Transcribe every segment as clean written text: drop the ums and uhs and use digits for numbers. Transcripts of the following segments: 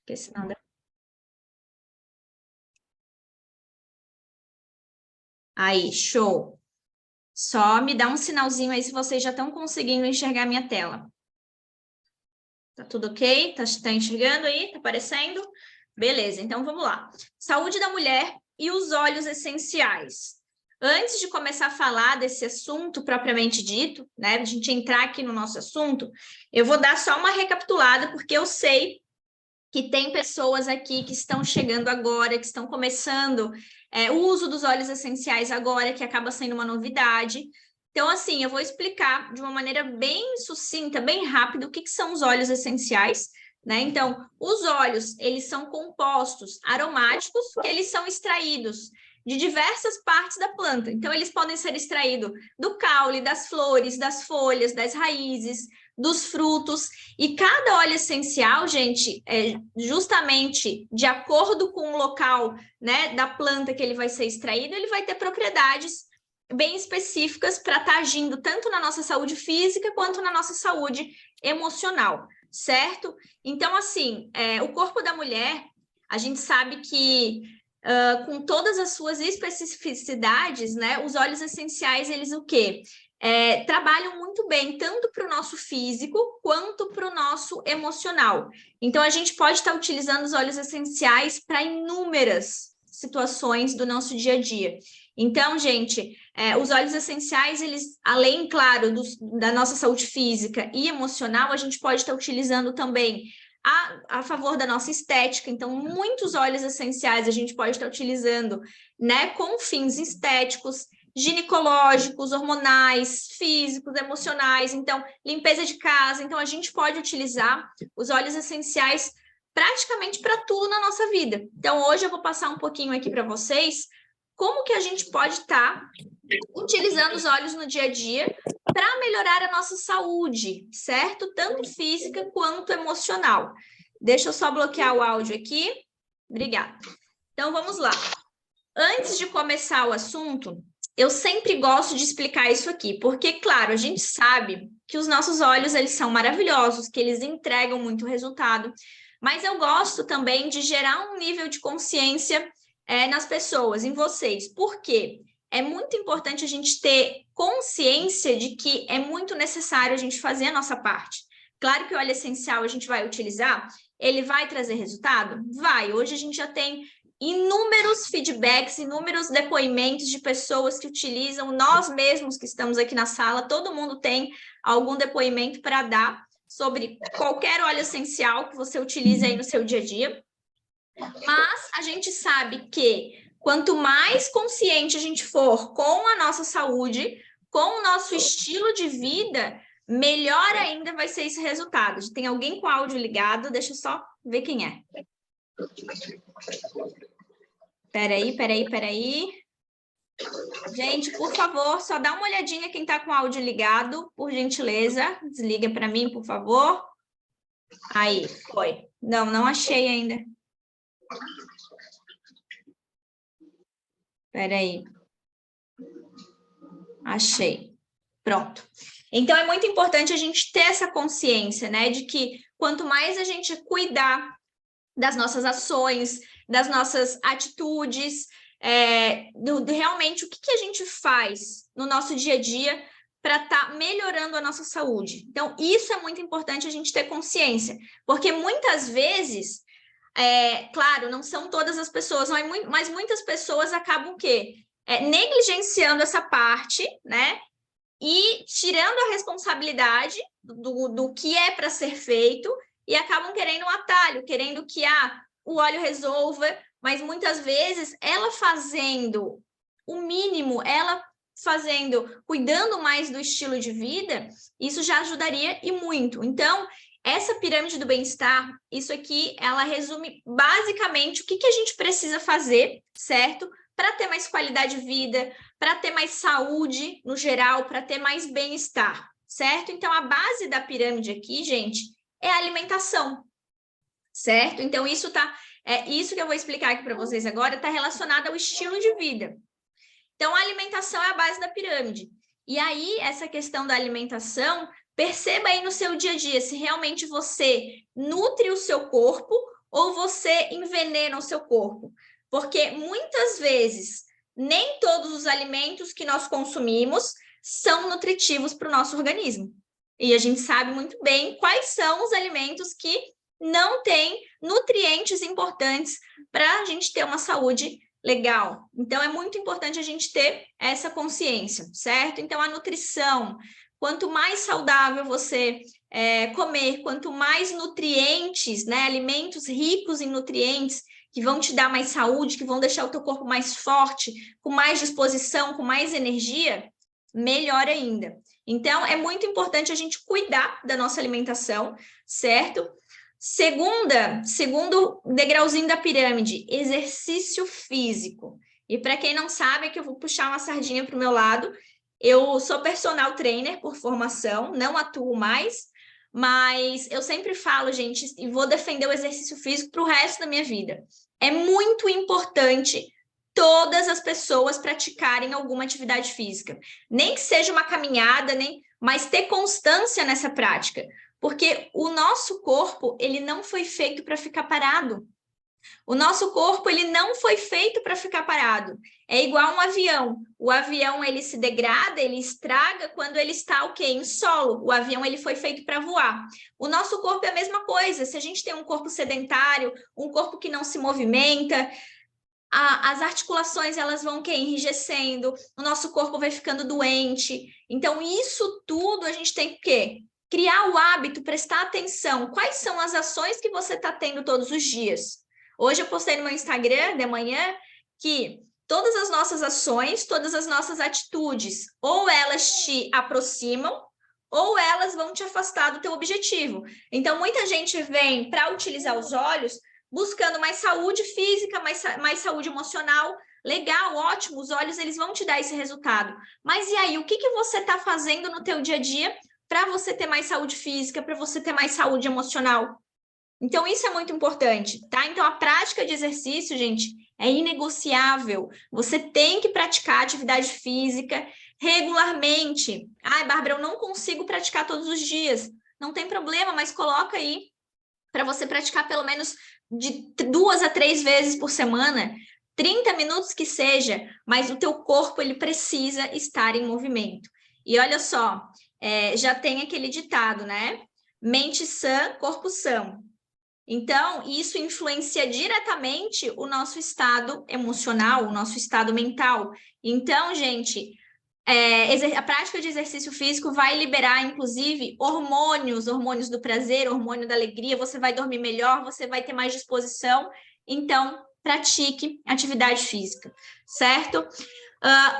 porque senão... Aí, show. Só me dá um sinalzinho aí se vocês já estão conseguindo enxergar minha tela. Tá tudo ok? Tá enxergando aí? Tá aparecendo? Beleza, então vamos lá. Saúde da mulher e os óleos essenciais. Antes de começar a falar desse assunto propriamente dito, né, a gente entrar aqui no nosso assunto, eu vou dar só uma recapitulada, porque eu sei que tem pessoas aqui que estão chegando agora, que estão começando o uso dos óleos essenciais agora, que acaba sendo uma novidade. Então, assim, eu vou explicar de uma maneira bem sucinta, bem rápida, o que são os óleos essenciais, né? Então, os óleos, eles são compostos aromáticos que eles são extraídos de diversas partes da planta. Então, eles podem ser extraídos do caule, das flores, das folhas, das raízes, dos frutos, e cada óleo essencial, gente, justamente de acordo com o local, né, da planta que ele vai ser extraído, ele vai ter propriedades bem específicas para estar agindo tanto na nossa saúde física quanto na nossa saúde emocional, certo? Então, assim, o corpo da mulher, a gente sabe que com todas as suas especificidades, né, os óleos essenciais, eles o quê? Trabalham muito bem, tanto para o nosso físico quanto para o nosso emocional. Então, a gente pode estar utilizando os óleos essenciais para inúmeras situações do nosso dia a dia. Então, gente, os óleos essenciais, eles, além, claro, da nossa saúde física e emocional, a gente pode estar utilizando também a favor da nossa estética. Então, muitos óleos essenciais a gente pode estar utilizando, né, com fins estéticos, ginecológicos, hormonais, físicos, emocionais, então, limpeza de casa. Então, a gente pode utilizar os óleos essenciais praticamente para tudo na nossa vida. Então, hoje eu vou passar um pouquinho aqui para vocês como que a gente pode estar utilizando os óleos no dia a dia para melhorar a nossa saúde, certo? Tanto física quanto emocional. Deixa eu só bloquear o áudio aqui. Obrigada. Então, vamos lá. Antes de começar o assunto, eu sempre gosto de explicar isso aqui, porque, claro, a gente sabe que os nossos óleos, eles são maravilhosos, que eles entregam muito resultado, mas eu gosto também de gerar um nível de consciência nas pessoas, em vocês. Por quê? É muito importante a gente ter consciência de que é muito necessário a gente fazer a nossa parte. Claro que o óleo essencial a gente vai utilizar, ele vai trazer resultado? Vai. Hoje a gente já tem inúmeros feedbacks, inúmeros depoimentos de pessoas que utilizam, nós mesmos que estamos aqui na sala, todo mundo tem algum depoimento para dar sobre qualquer óleo essencial que você utilize aí no seu dia a dia. Mas a gente sabe que quanto mais consciente a gente for com a nossa saúde, com o nosso estilo de vida, melhor ainda vai ser esse resultado. Tem alguém com o áudio ligado? Deixa eu só ver quem é. Peraí. Gente, por favor, só dá uma olhadinha quem está com o áudio ligado, por gentileza. Desliga para mim, por favor. Aí, foi. Não achei ainda. Peraí. Achei. Pronto. Então, é muito importante a gente ter essa consciência, né? De que quanto mais a gente cuidar das nossas ações, das nossas atitudes, realmente o que a gente faz no nosso dia a dia para estar melhorando a nossa saúde. Então, isso é muito importante a gente ter consciência, porque muitas vezes, claro, não são todas as pessoas, mas muitas pessoas acabam o quê? Negligenciando essa parte, né? E tirando a responsabilidade do que é para ser feito e acabam querendo um atalho, querendo que o óleo resolva, mas muitas vezes ela fazendo o mínimo, ela cuidando mais do estilo de vida, isso já ajudaria e muito. Então, essa pirâmide do bem-estar, isso aqui, ela resume basicamente o que a gente precisa fazer, certo? Para ter mais qualidade de vida, para ter mais saúde no geral, para ter mais bem-estar, certo? Então, a base da pirâmide aqui, gente, é a alimentação, certo? Então, isso que eu vou explicar aqui para vocês agora está relacionado ao estilo de vida. Então, a alimentação é a base da pirâmide. E aí, essa questão da alimentação, perceba aí no seu dia a dia se realmente você nutre o seu corpo ou você envenena o seu corpo? Porque muitas vezes nem todos os alimentos que nós consumimos são nutritivos para o nosso organismo. E a gente sabe muito bem quais são os alimentos que não têm nutrientes importantes para a gente ter uma saúde legal. Então, é muito importante a gente ter essa consciência, certo? Então, a nutrição, quanto mais saudável você comer, quanto mais nutrientes, né, alimentos ricos em nutrientes, que vão te dar mais saúde, que vão deixar o teu corpo mais forte, com mais disposição, com mais energia, melhor ainda. Então, é muito importante a gente cuidar da nossa alimentação, certo? Segundo degrauzinho da pirâmide, exercício físico. E para quem não sabe, é que eu vou puxar uma sardinha para o meu lado. Eu sou personal trainer por formação, não atuo mais, mas eu sempre falo, gente, e vou defender o exercício físico para o resto da minha vida. É muito importante todas as pessoas praticarem alguma atividade física. Nem que seja uma caminhada, mas ter constância nessa prática. Porque o nosso corpo, ele não foi feito para ficar parado. O nosso corpo, ele não foi feito para ficar parado. É igual um avião. O avião, ele se degrada, ele estraga quando ele está, o quê? Em solo. O avião, ele foi feito para voar. O nosso corpo é a mesma coisa. Se a gente tem um corpo sedentário, um corpo que não se movimenta, as articulações, elas vão enrijecendo, o nosso corpo vai ficando doente. Então, isso tudo a gente tem que criar o hábito, prestar atenção. Quais são as ações que você está tendo todos os dias? Hoje eu postei no meu Instagram, de manhã, que todas as nossas ações, todas as nossas atitudes, ou elas te aproximam, ou elas vão te afastar do teu objetivo. Então, muita gente vem para utilizar os olhos buscando mais saúde física, mais saúde emocional. Legal, ótimo, os olhos eles vão te dar esse resultado. Mas e aí, o que você está fazendo no teu dia a dia para você ter mais saúde física, para você ter mais saúde emocional? Então, isso é muito importante, tá? Então, a prática de exercício, gente, é inegociável. Você tem que praticar atividade física regularmente. Ai, Bárbara, eu não consigo praticar todos os dias. Não tem problema, mas coloca aí para você praticar pelo menos de 2 a 3 vezes por semana, 30 minutos que seja, mas o teu corpo ele precisa estar em movimento. E olha só, já tem aquele ditado, né? Mente sã, corpo são. Então, isso influencia diretamente o nosso estado emocional, o nosso estado mental. Então, gente, a prática de exercício físico vai liberar, inclusive, hormônios do prazer, hormônio da alegria, você vai dormir melhor, você vai ter mais disposição. Então, pratique atividade física, certo?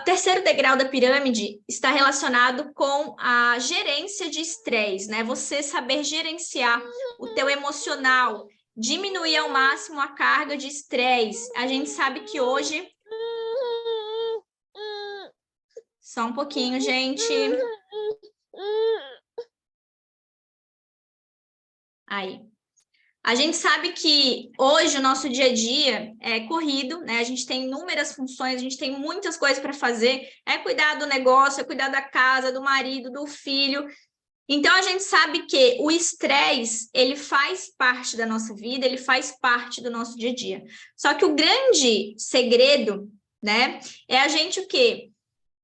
Terceiro degrau da pirâmide está relacionado com a gerência de estresse, né? Você saber gerenciar o teu emocional, diminuir ao máximo a carga de estresse. A gente sabe que hoje... Só um pouquinho, gente. Aí. A gente sabe que hoje o nosso dia a dia é corrido, né? A gente tem inúmeras funções, a gente tem muitas coisas para fazer. É cuidar do negócio, é cuidar da casa, do marido, do filho. Então, a gente sabe que o estresse, ele faz parte da nossa vida, ele faz parte do nosso dia a dia. Só que o grande segredo, né, é a gente o quê?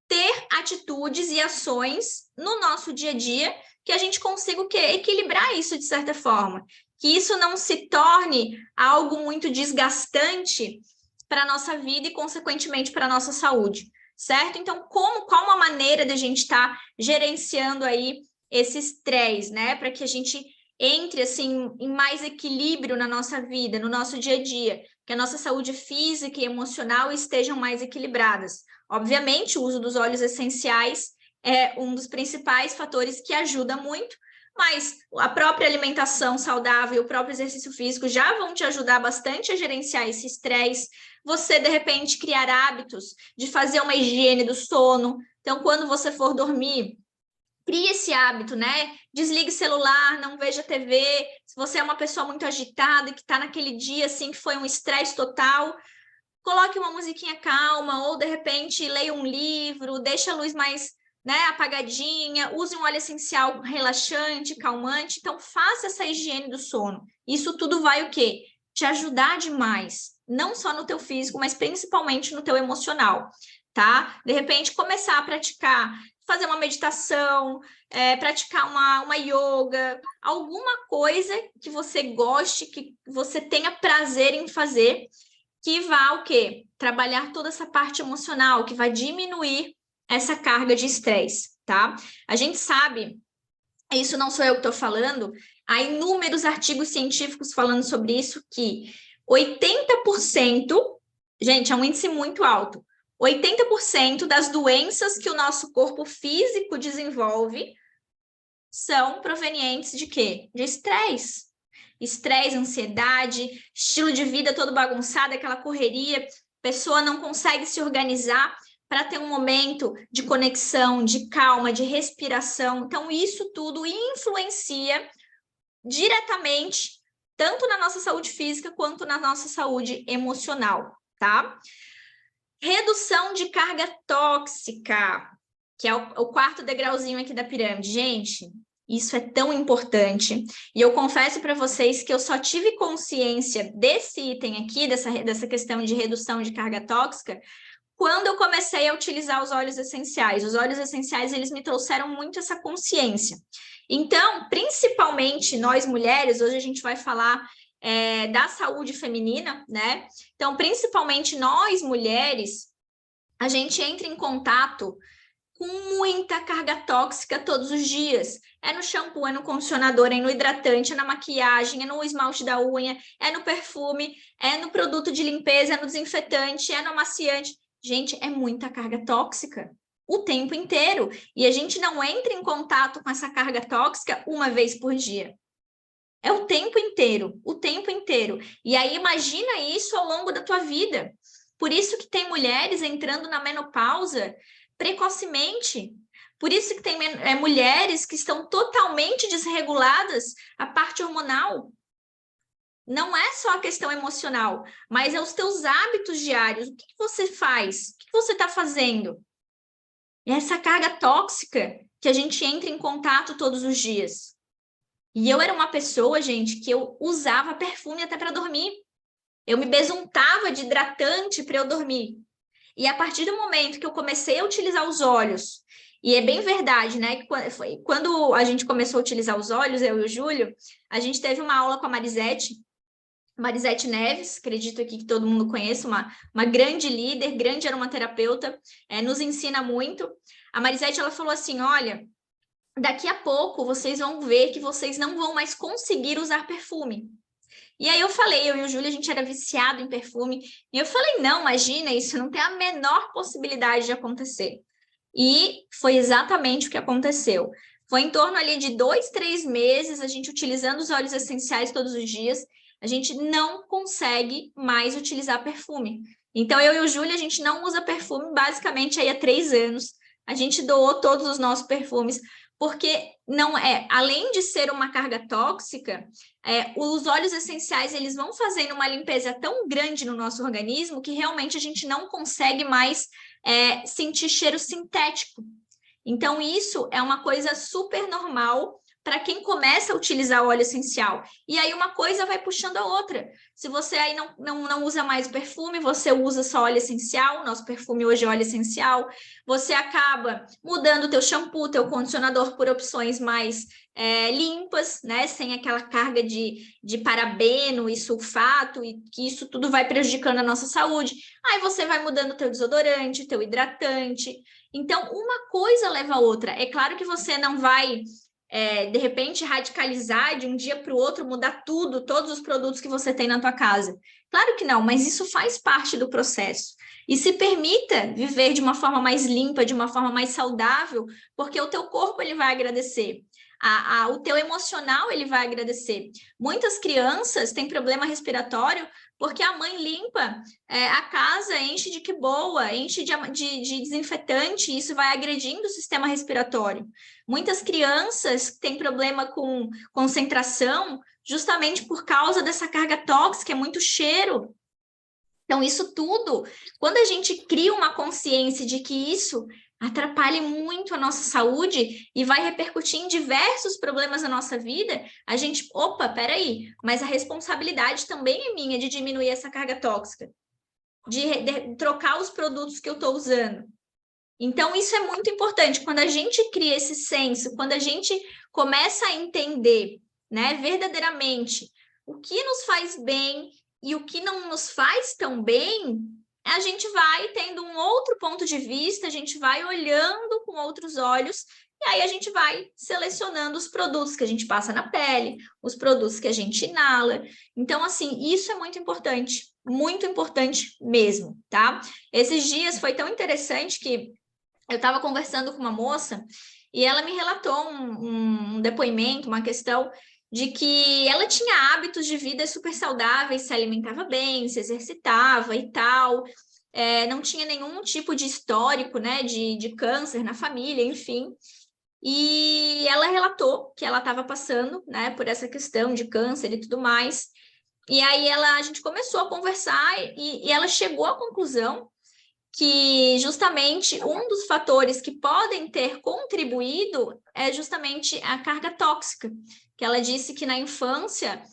Ter atitudes e ações no nosso dia a dia que a gente consiga o quê? Equilibrar isso de certa forma. Que isso não se torne algo muito desgastante para a nossa vida e, consequentemente, para a nossa saúde, certo? Então, qual uma maneira da gente estar gerenciando aí esse estresse, né? Para que a gente entre, assim, em mais equilíbrio na nossa vida, no nosso dia a dia, que a nossa saúde física e emocional estejam mais equilibradas. Obviamente, o uso dos óleos essenciais é um dos principais fatores que ajuda muito, mas a própria alimentação saudável, o próprio exercício físico já vão te ajudar bastante a gerenciar esse estresse. Você, de repente, criar hábitos de fazer uma higiene do sono. Então, quando você for dormir, crie esse hábito, né? Desligue celular, não veja TV. Se você é uma pessoa muito agitada, que está naquele dia, assim, que foi um estresse total, coloque uma musiquinha calma, ou, de repente, leia um livro, deixe a luz mais, né, apagadinha, use um óleo essencial relaxante, calmante. Então, faça essa higiene do sono. Isso tudo vai o quê? te ajudar demais, não só no teu físico, mas principalmente no teu emocional, tá? De repente, começar a praticar, fazer uma meditação, praticar uma yoga, alguma coisa que você goste, que você tenha prazer em fazer, que vá o quê? Trabalhar toda essa parte emocional, que vai diminuir essa carga de estresse, tá? A gente sabe, isso não sou eu que estou falando, há inúmeros artigos científicos falando sobre isso, que 80%, gente, é um índice muito alto, 80% das doenças que o nosso corpo físico desenvolve são provenientes de quê? De estresse. Estresse, ansiedade, estilo de vida todo bagunçado, aquela correria, pessoa não consegue se organizar para ter um momento de conexão, de calma, de respiração. Então, isso tudo influencia diretamente tanto na nossa saúde física quanto na nossa saúde emocional, tá? Redução de carga tóxica, que é o quarto degrauzinho aqui da pirâmide. Gente, isso é tão importante. E eu confesso para vocês que eu só tive consciência desse item aqui, dessa questão de redução de carga tóxica, quando eu comecei a utilizar os óleos essenciais. Os óleos essenciais, eles me trouxeram muito essa consciência. Então, principalmente nós mulheres, hoje a gente vai falar da saúde feminina, né? Então, principalmente nós mulheres, a gente entra em contato com muita carga tóxica todos os dias. É no shampoo, é no condicionador, é no hidratante, é na maquiagem, é no esmalte da unha, é no perfume, é no produto de limpeza, é no desinfetante, é no amaciante. Gente, é muita carga tóxica o tempo inteiro. E a gente não entra em contato com essa carga tóxica uma vez por dia. É o tempo inteiro, o tempo inteiro. E aí imagina isso ao longo da tua vida. Por isso que tem mulheres entrando na menopausa precocemente. Por isso que tem mulheres que estão totalmente desreguladas a parte hormonal. Não é só a questão emocional, mas é os teus hábitos diários. O que você faz? O que você está fazendo? E essa carga tóxica que a gente entra em contato todos os dias. E eu era uma pessoa, gente, que eu usava perfume até para dormir. Eu me besuntava de hidratante para eu dormir. E a partir do momento que eu comecei a utilizar os óleos, e é bem verdade, né? Que quando a gente começou a utilizar os óleos, eu e o Júlio, a gente teve uma aula com a Marisete Neves, acredito aqui que todo mundo conhece, uma grande líder, grande aromaterapeuta, nos ensina muito. A Marisete, ela falou assim, olha, daqui a pouco vocês vão ver que vocês não vão mais conseguir usar perfume. E aí eu falei, eu e o Júlio, a gente era viciado em perfume, e eu falei, não, imagina, isso não tem a menor possibilidade de acontecer. E foi exatamente o que aconteceu. Foi em torno ali de 2, 3 meses, a gente utilizando os óleos essenciais todos os dias, a gente não consegue mais utilizar perfume. Então, eu e o Júlio, a gente não usa perfume basicamente aí há 3 anos. A gente doou todos os nossos perfumes, porque não é, além de ser uma carga tóxica, os óleos essenciais, eles vão fazendo uma limpeza tão grande no nosso organismo que realmente a gente não consegue mais sentir cheiro sintético. Então, isso é uma coisa super normal para quem começa a utilizar o óleo essencial. E aí uma coisa vai puxando a outra. Se você aí não usa mais o perfume, você usa só óleo essencial, nosso perfume hoje é óleo essencial, você acaba mudando o teu shampoo, teu condicionador por opções mais limpas, né? Sem aquela carga de parabeno e sulfato, e que isso tudo vai prejudicando a nossa saúde. Aí você vai mudando o teu desodorante, teu hidratante. Então, uma coisa leva a outra. É claro que você não vai de repente radicalizar de um dia para o outro, mudar tudo, todos os produtos que você tem na tua casa. Claro que não, mas isso faz parte do processo. E se permita viver de uma forma mais limpa, de uma forma mais saudável, porque o teu corpo ele vai agradecer. O teu emocional ele vai agradecer. Muitas crianças têm problema respiratório porque a mãe limpa a casa, enche de que boa, enche de desinfetante, e isso vai agredindo o sistema respiratório. Muitas crianças têm problema com concentração justamente por causa dessa carga tóxica, é muito cheiro. Então, isso tudo, quando a gente cria uma consciência de que isso atrapalhe muito a nossa saúde e vai repercutir em diversos problemas na nossa vida, a gente, opa, peraí, mas a responsabilidade também é minha de diminuir essa carga tóxica, de trocar os produtos que eu estou usando. Então, isso é muito importante. Quando a gente cria esse senso, quando a gente começa a entender, né, verdadeiramente o que nos faz bem e o que não nos faz tão bem, a gente vai tendo um outro ponto de vista, a gente vai olhando com outros olhos, e aí a gente vai selecionando os produtos que a gente passa na pele, os produtos que a gente inala. Então, assim, isso é muito importante mesmo, tá? Esses dias foi tão interessante que eu estava conversando com uma moça e ela me relatou um depoimento, uma questão de que ela tinha hábitos de vida super saudáveis, se alimentava bem, se exercitava e tal, não tinha nenhum tipo de histórico, né, de câncer na família, enfim. E ela relatou que ela estava passando, né, por essa questão de câncer e tudo mais. E aí a gente começou a conversar e ela chegou à conclusão que justamente um dos fatores que podem ter contribuído é justamente a carga tóxica, que ela disse que na infância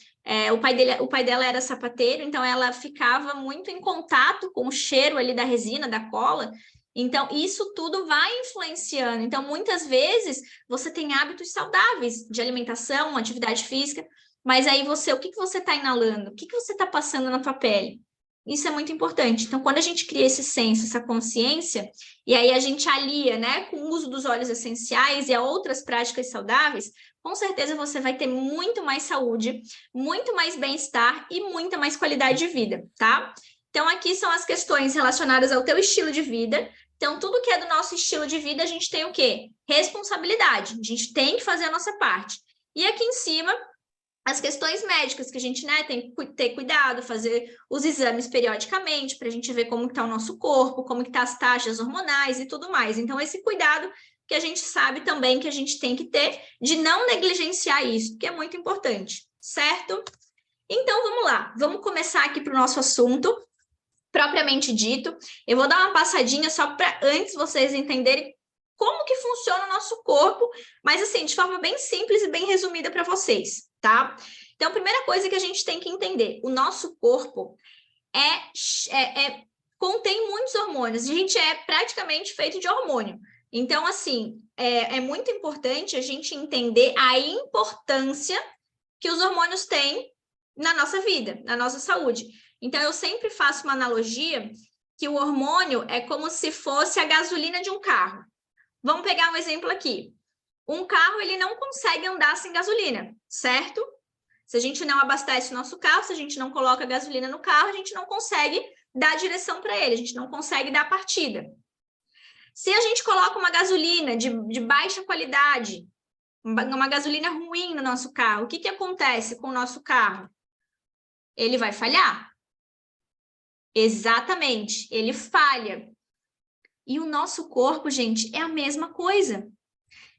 o pai dela era sapateiro, então ela ficava muito em contato com o cheiro ali da resina, da cola, então isso tudo vai influenciando. Então, muitas vezes, você tem hábitos saudáveis de alimentação, atividade física, mas aí o que você está inalando? O que você está passando na tua pele? Isso é muito importante. Então, quando a gente cria esse senso, essa consciência, e aí a gente alia, né, com o uso dos óleos essenciais e a outras práticas saudáveis, com certeza você vai ter muito mais saúde, muito mais bem-estar e muita mais qualidade de vida, tá? Então, aqui são as questões relacionadas ao teu estilo de vida. Então, tudo que é do nosso estilo de vida, a gente tem o quê? Responsabilidade. A gente tem que fazer a nossa parte. E aqui em cima, as questões médicas, que a gente, né, tem que ter cuidado, fazer os exames periodicamente, para a gente ver como está o nosso corpo, como está as taxas hormonais e tudo mais. Então, esse cuidado que a gente sabe também que a gente tem que ter de não negligenciar isso, que é muito importante, certo? Então, vamos lá. Vamos começar aqui para o nosso assunto, propriamente dito. Eu vou dar uma passadinha só para antes vocês entenderem como que funciona o nosso corpo, mas assim, de forma bem simples e bem resumida para vocês, tá? Então, a primeira coisa que a gente tem que entender, o nosso corpo contém muitos hormônios, a gente é praticamente feito de hormônio. Então, assim, é muito importante a gente entender a importância que os hormônios têm na nossa vida, na nossa saúde. Então, eu sempre faço uma analogia que o hormônio é como se fosse a gasolina de um carro. Vamos pegar um exemplo aqui. Um carro, ele não consegue andar sem gasolina, certo? Se a gente não abastece o nosso carro, se a gente não coloca gasolina no carro, a gente não consegue dar direção para ele, a gente não consegue dar partida. Se a gente coloca uma gasolina de baixa qualidade, uma gasolina ruim no nosso carro, o que acontece com o nosso carro? Ele vai falhar. Exatamente, ele falha. E o nosso corpo, gente, é a mesma coisa.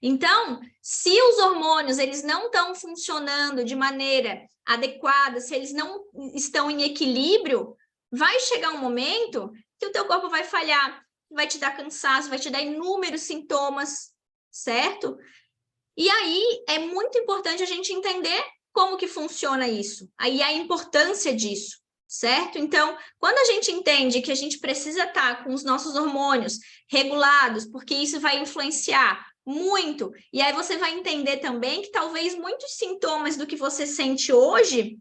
Então, se os hormônios eles não estão funcionando de maneira adequada, se eles não estão em equilíbrio, vai chegar um momento que o teu corpo vai falhar, vai te dar cansaço, vai te dar inúmeros sintomas, certo? E aí é muito importante a gente entender como que funciona isso, aí a importância disso, certo? Então, quando a gente entende que a gente precisa estar com os nossos hormônios regulados, porque isso vai influenciar muito, e aí você vai entender também que talvez muitos sintomas do que você sente hoje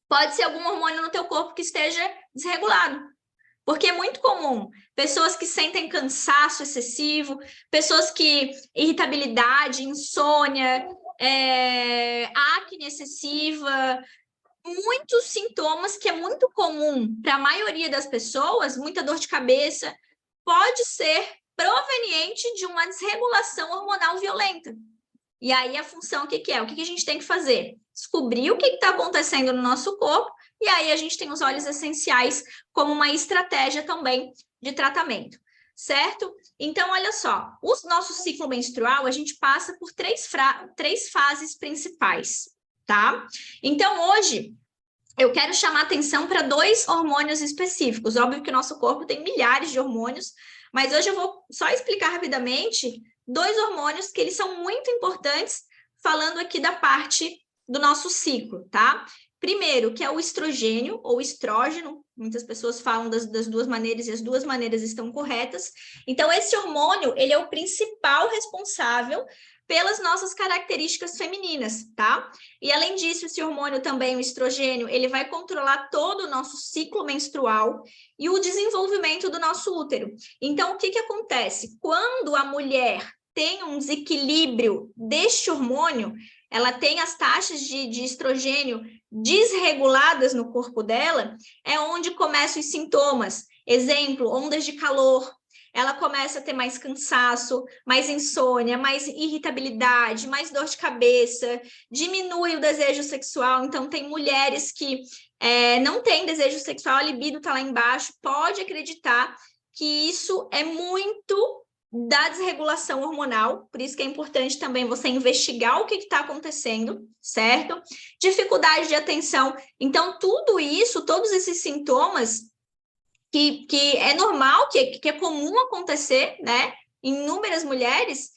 pode ser algum hormônio no teu corpo que esteja desregulado. Porque é muito comum pessoas que sentem cansaço excessivo, pessoas que irritabilidade, insônia, acne excessiva, muitos sintomas que é muito comum para a maioria das pessoas, muita dor de cabeça, pode ser proveniente de uma desregulação hormonal violenta. E aí a função o que é? O que a gente tem que fazer? Descobrir o que está acontecendo no nosso corpo, e aí a gente tem os óleos essenciais como uma estratégia também de tratamento, certo? Então, olha só, o nosso ciclo menstrual, a gente passa por três fases principais, tá? Então, hoje, eu quero chamar atenção para 2 hormônios específicos. Óbvio que o nosso corpo tem milhares de hormônios, Mas hoje eu vou só explicar rapidamente 2 hormônios que eles são muito importantes, falando aqui da parte do nosso ciclo, tá? Primeiro, que é o estrogênio ou estrógeno, muitas pessoas falam das 2 maneiras e as 2 maneiras estão corretas. Então, esse hormônio, ele é o principal responsável pelas nossas características femininas, tá? E além disso, esse hormônio também, o estrogênio, ele vai controlar todo o nosso ciclo menstrual e o desenvolvimento do nosso útero. Então, o que que acontece? Quando a mulher tem um desequilíbrio deste hormônio, ela tem as taxas de estrogênio desreguladas no corpo dela, é onde começam os sintomas. Exemplo, ondas de calor. Ela começa a ter mais cansaço, mais insônia, mais irritabilidade, mais dor de cabeça, diminui o desejo sexual. Então, tem mulheres que não têm desejo sexual, a libido está lá embaixo. Pode acreditar que isso é muito da desregulação hormonal, por isso que é importante também você investigar o que está acontecendo, certo? Dificuldade de atenção. Então, tudo isso, todos esses sintomas que é normal, que é comum acontecer, né? Em inúmeras mulheres,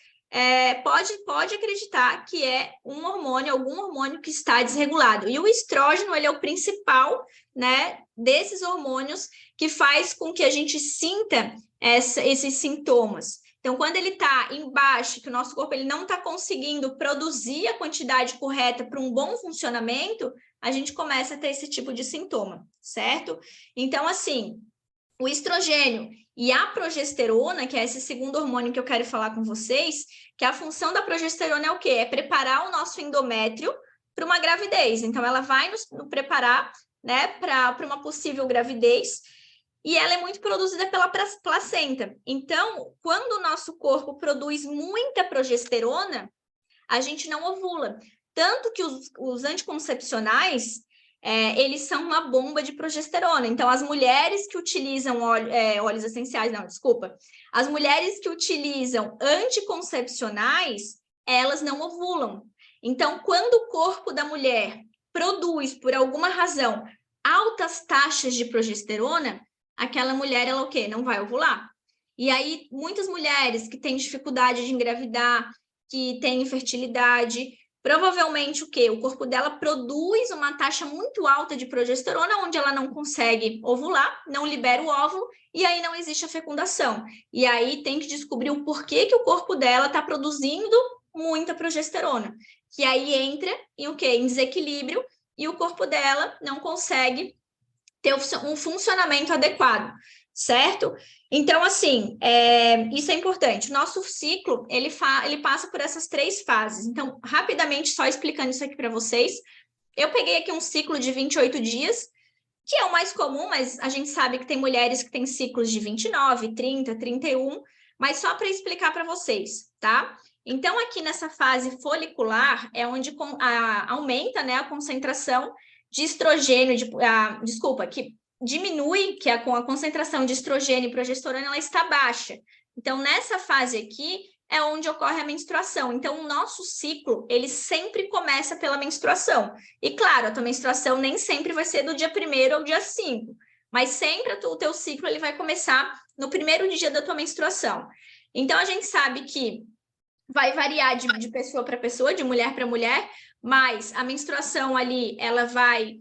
pode acreditar que é um hormônio, algum hormônio que está desregulado. E o estrógeno, ele é o principal, né, desses hormônios que faz com que a gente sinta esses sintomas. Então, quando ele está embaixo, que o nosso corpo ele não está conseguindo produzir a quantidade correta para um bom funcionamento, a gente começa a ter esse tipo de sintoma, certo? Então, assim, o estrogênio e a progesterona, que é esse segundo hormônio que eu quero falar com vocês, que a função da progesterona é o quê? É preparar o nosso endométrio para uma gravidez. Então, ela vai nos preparar, né, para uma possível gravidez, e ela é muito produzida pela placenta. Então, quando o nosso corpo produz muita progesterona, a gente não ovula. Tanto que os anticoncepcionais, eles são uma bomba de progesterona. Então, as mulheres que utilizam óleos essenciais, não, desculpa. As mulheres que utilizam anticoncepcionais, elas não ovulam. Então, quando o corpo da mulher produz, por alguma razão, altas taxas de progesterona, aquela mulher, ela o quê? Não vai ovular. E aí, muitas mulheres que têm dificuldade de engravidar, que têm infertilidade, provavelmente o quê? O corpo dela produz uma taxa muito alta de progesterona, onde ela não consegue ovular, não libera o óvulo, e aí não existe a fecundação. E aí tem que descobrir o porquê que o corpo dela está produzindo muita progesterona. Que aí entra em o quê? Em desequilíbrio, e o corpo dela não consegue ter um funcionamento adequado, certo? Então, assim, isso é importante. O nosso ciclo, ele passa por essas 3 fases. Então, rapidamente, só explicando isso aqui para vocês, eu peguei aqui um ciclo de 28 dias, que é o mais comum, mas a gente sabe que tem mulheres que têm ciclos de 29, 30, 31, mas só para explicar para vocês, tá? Então, aqui nessa fase folicular é onde aumenta, né, a concentração de estrogênio, desculpa, que diminui, que com a concentração de estrogênio e progesterona, ela está baixa. Então, nessa fase aqui, é onde ocorre a menstruação. Então, o nosso ciclo, ele sempre começa pela menstruação. E, claro, a tua menstruação nem sempre vai ser do dia 1º ao dia 5, mas sempre o teu ciclo ele vai começar no primeiro dia da tua menstruação. Então, a gente sabe que vai variar de pessoa para pessoa, de mulher para mulher, mas a menstruação ali, ela vai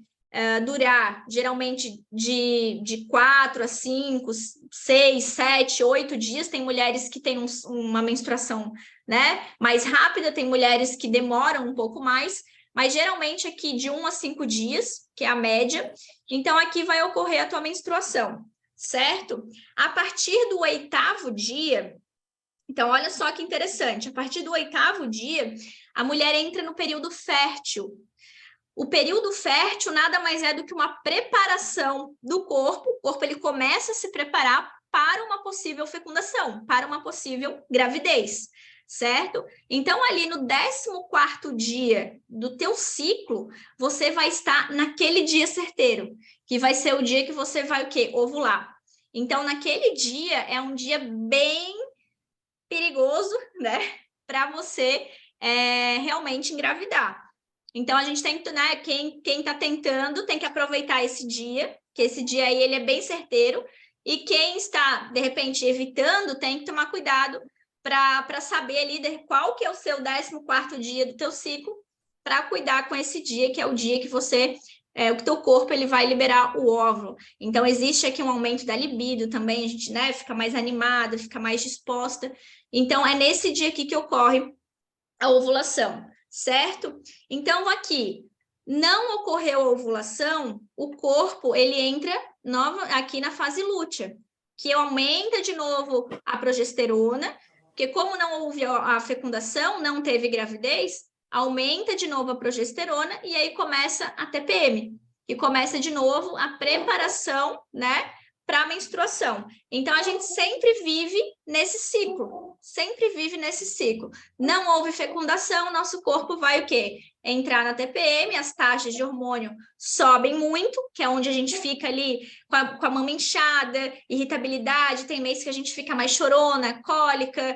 durar geralmente de 4 a 5, 6, 7, 8 dias. Tem mulheres que têm uma menstruação, né, mais rápida, tem mulheres que demoram um pouco mais, mas geralmente aqui de 1 a 5 dias, que é a média. Então, aqui vai ocorrer a tua menstruação, certo? A partir do 8º dia, então, olha só que interessante, a partir do 8º dia, a mulher entra no período fértil. O período fértil nada mais é do que uma preparação do corpo. O corpo ele começa a se preparar para uma possível fecundação, para uma possível gravidez, certo? Então, ali no 14º dia do teu ciclo, você vai estar naquele dia certeiro, que vai ser o dia que você vai o quê? Ovular. Então, naquele dia é um dia bem perigoso, né, para você realmente engravidar. Então, a gente tem que, né, quem está tentando tem que aproveitar esse dia, que esse dia aí ele é bem certeiro. E quem está, de repente, evitando, tem que tomar cuidado para saber ali qual que é o seu 14º dia do teu ciclo, para cuidar com esse dia, que é o dia que você, o teu corpo ele vai liberar o óvulo. Então, existe aqui um aumento da libido também, a gente, né, fica mais animada, fica mais disposta. Então, é nesse dia aqui que ocorre a ovulação, certo? Então, aqui, não ocorreu a ovulação, o corpo, ele entra aqui na fase lútea, que aumenta de novo a progesterona, porque como não houve a fecundação, não teve gravidez, aumenta de novo a progesterona e aí começa a TPM, e começa de novo a preparação, né, para a menstruação. Então, a gente sempre vive nesse ciclo, sempre vive nesse ciclo. Não houve fecundação, nosso corpo vai o quê? Entrar na TPM, as taxas de hormônio sobem muito, que é onde a gente fica ali com a mama inchada, irritabilidade, tem mês que a gente fica mais chorona, cólica,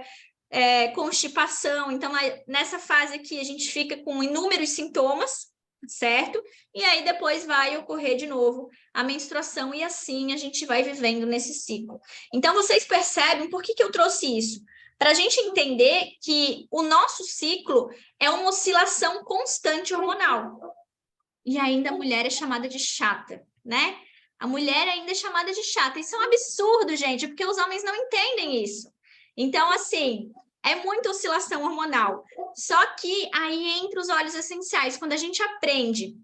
constipação. Então, nessa fase aqui, a gente fica com inúmeros sintomas, certo? E aí depois vai ocorrer de novo a menstruação e assim a gente vai vivendo nesse ciclo. Então, vocês percebem por que eu trouxe isso? Para a gente entender que o nosso ciclo é uma oscilação constante hormonal. E ainda a mulher é chamada de chata, né? A mulher ainda é chamada de chata. Isso é um absurdo, gente, porque os homens não entendem isso. Então, assim, é muita oscilação hormonal. Só que aí entra os óleos essenciais. Quando a gente aprende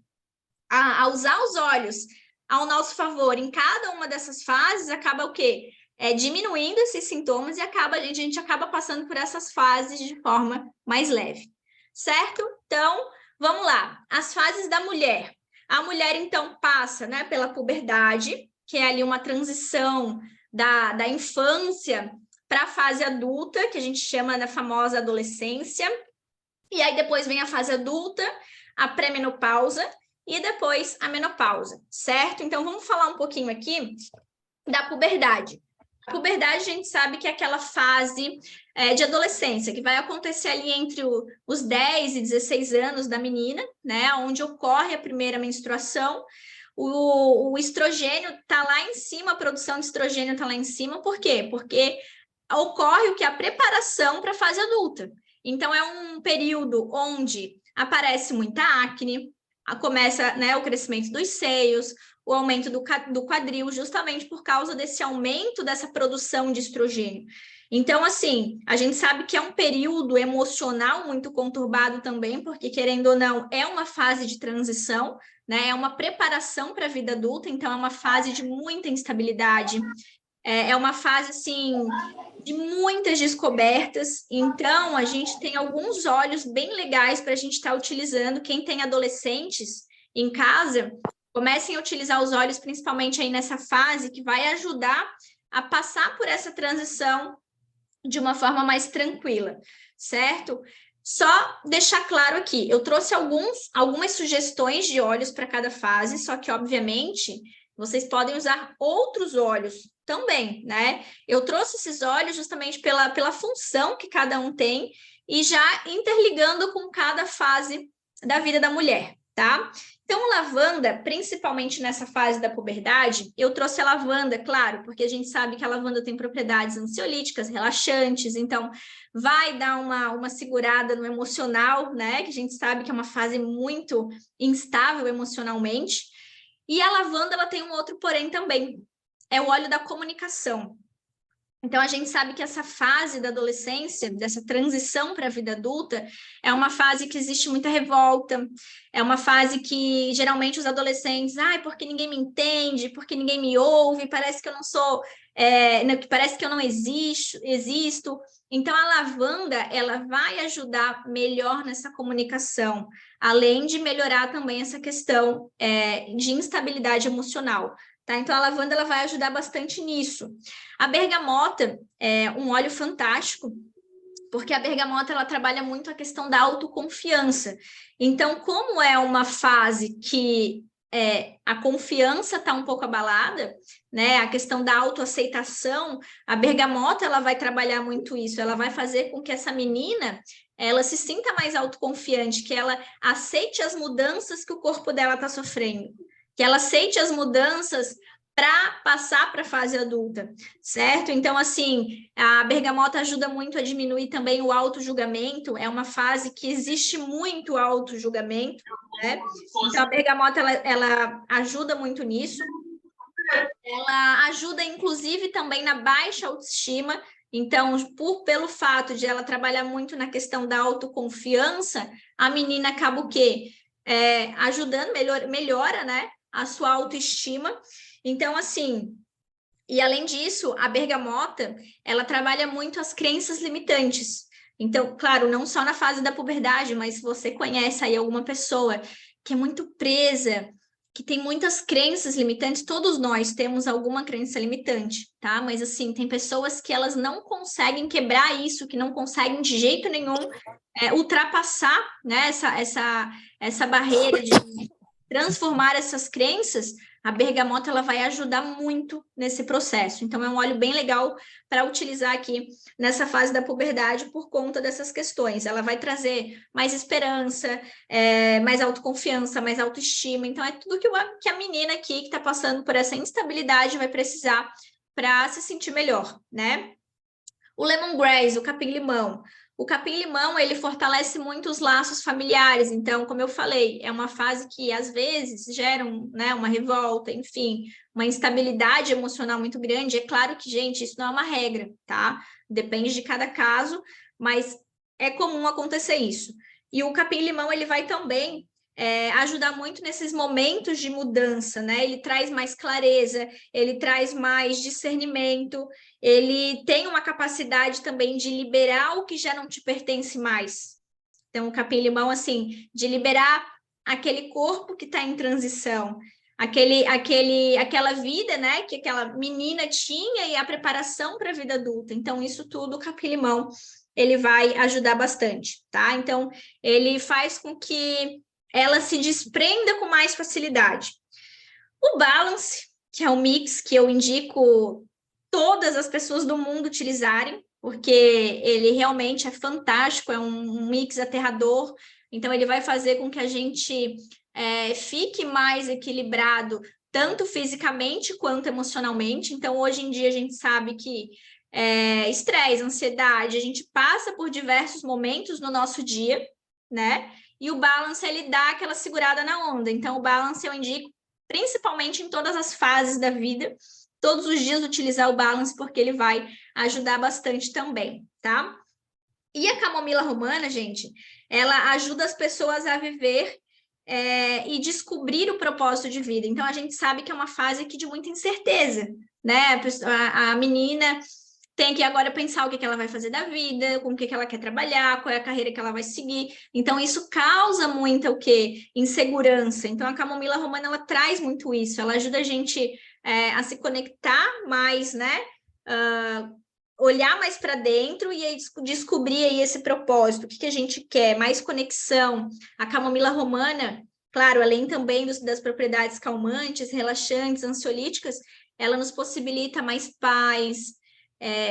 a usar os óleos ao nosso favor em cada uma dessas fases, acaba o quê? Diminuindo esses sintomas e a gente acaba passando por essas fases de forma mais leve, certo? Então, vamos lá. As fases da mulher. A mulher, então, passa, né, pela puberdade, que é ali uma transição da infância para a fase adulta, que a gente chama da famosa adolescência. E aí depois vem a fase adulta, a pré-menopausa e depois a menopausa, certo? Então, vamos falar um pouquinho aqui da puberdade. A puberdade, a gente sabe que é aquela fase de adolescência, que vai acontecer ali entre os 10 e 16 anos da menina, né? Onde ocorre a primeira menstruação. O estrogênio está lá em cima, a produção de estrogênio está lá em cima. Por quê? Porque ocorre o que? A preparação para a fase adulta. Então, é um período onde aparece muita acne, começa, né, o crescimento dos seios, o aumento do quadril, justamente por causa desse aumento dessa produção de estrogênio. Então, assim, a gente sabe que é um período emocional muito conturbado também, porque, querendo ou não, é uma fase de transição, né? É uma preparação para a vida adulta, então é uma fase de muita instabilidade, é uma fase, assim, de muitas descobertas. Então, a gente tem alguns óleos bem legais para a gente estar utilizando. Quem tem adolescentes em casa, comecem a utilizar os óleos, principalmente aí nessa fase, que vai ajudar a passar por essa transição de uma forma mais tranquila, certo? Só deixar claro aqui, eu trouxe algumas sugestões de óleos para cada fase, só que, obviamente, vocês podem usar outros óleos também, né? Eu trouxe esses óleos justamente pela função que cada um tem e já interligando com cada fase da vida da mulher, tá? Então, lavanda, principalmente nessa fase da puberdade, eu trouxe a lavanda, claro, porque a gente sabe que a lavanda tem propriedades ansiolíticas, relaxantes, então vai dar uma segurada no emocional, né? Que a gente sabe que é uma fase muito instável emocionalmente. E a lavanda, ela tem um outro porém também, é o óleo da comunicação. Então, a gente sabe que essa fase da adolescência, dessa transição para a vida adulta, é uma fase que existe muita revolta, é uma fase que, geralmente, os adolescentes, porque ninguém me entende, porque ninguém me ouve, parece que eu não sou, parece que eu não existo. Então, a lavanda, ela vai ajudar melhor nessa comunicação, além de melhorar também essa questão de instabilidade emocional. Tá? Então, a lavanda ela vai ajudar bastante nisso. A bergamota é um óleo fantástico, porque a bergamota ela trabalha muito a questão da autoconfiança. Então, como é uma fase que a confiança está um pouco abalada, né? A questão da autoaceitação, a bergamota ela vai trabalhar muito isso, ela vai fazer com que essa menina ela se sinta mais autoconfiante, que ela aceite as mudanças que o corpo dela está sofrendo, que ela aceite as mudanças para passar para a fase adulta, certo? Então, assim, a bergamota ajuda muito a diminuir também o auto-julgamento, é uma fase que existe muito auto-julgamento, né? Então, a bergamota, ela ajuda muito nisso. Ela ajuda, inclusive, também na baixa autoestima. Então, pelo fato de ela trabalhar muito na questão da autoconfiança, a menina acaba o quê? Ajudando, melhora, né, a sua autoestima. Então, assim, e além disso, a bergamota, ela trabalha muito as crenças limitantes. Então, claro, não só na fase da puberdade, mas se você conhece aí alguma pessoa que é muito presa, que tem muitas crenças limitantes, todos nós temos alguma crença limitante, tá? Mas assim, tem pessoas que elas não conseguem quebrar isso, que não conseguem de jeito nenhum ultrapassar, né, essa barreira de transformar essas crenças. A bergamota ela vai ajudar muito nesse processo. Então, é um óleo bem legal para utilizar aqui nessa fase da puberdade por conta dessas questões. Ela vai trazer mais esperança, mais autoconfiança, mais autoestima. Então, é tudo que a menina aqui que está passando por essa instabilidade vai precisar para se sentir melhor, né? O lemongrass, o capim-limão. O capim-limão, ele fortalece muito os laços familiares. Então, como eu falei, é uma fase que, às vezes, gera né, uma revolta, enfim, uma instabilidade emocional muito grande. É claro que, gente, isso não é uma regra, tá? Depende de cada caso, mas é comum acontecer isso. E o capim-limão, ele vai também ajudar muito nesses momentos de mudança, né? Ele traz mais clareza, ele traz mais discernimento, ele tem uma capacidade também de liberar o que já não te pertence mais. Então, o capim-limão, assim, de liberar aquele corpo que está em transição, aquela vida, né, que aquela menina tinha e a preparação para a vida adulta. Então, isso tudo, o capim-limão, ele vai ajudar bastante, tá? Então, ele faz com que ela se desprenda com mais facilidade. O balance, que é um mix que eu indico todas as pessoas do mundo utilizarem, porque ele realmente é fantástico, é um mix aterrador, então ele vai fazer com que a gente fique mais equilibrado, tanto fisicamente quanto emocionalmente. Então, hoje em dia, a gente sabe que estresse, ansiedade, a gente passa por diversos momentos no nosso dia, né? E o balance, ele dá aquela segurada na onda. Então, o balance eu indico principalmente em todas as fases da vida, todos os dias utilizar o balance, porque ele vai ajudar bastante também, tá? E a camomila romana, gente, ela ajuda as pessoas a viver e descobrir o propósito de vida. Então, a gente sabe que é uma fase aqui de muita incerteza, né? A menina tem que agora pensar o que ela vai fazer da vida, com o que ela quer trabalhar, qual é a carreira que ela vai seguir. Então, isso causa muita o quê? Insegurança. Então, a camomila romana, ela traz muito isso. Ela ajuda a gente a se conectar mais, né? Olhar mais para dentro e aí descobrir aí esse propósito. O que a gente quer? Mais conexão. A camomila romana, claro, além também das propriedades calmantes, relaxantes, ansiolíticas, ela nos possibilita mais paz,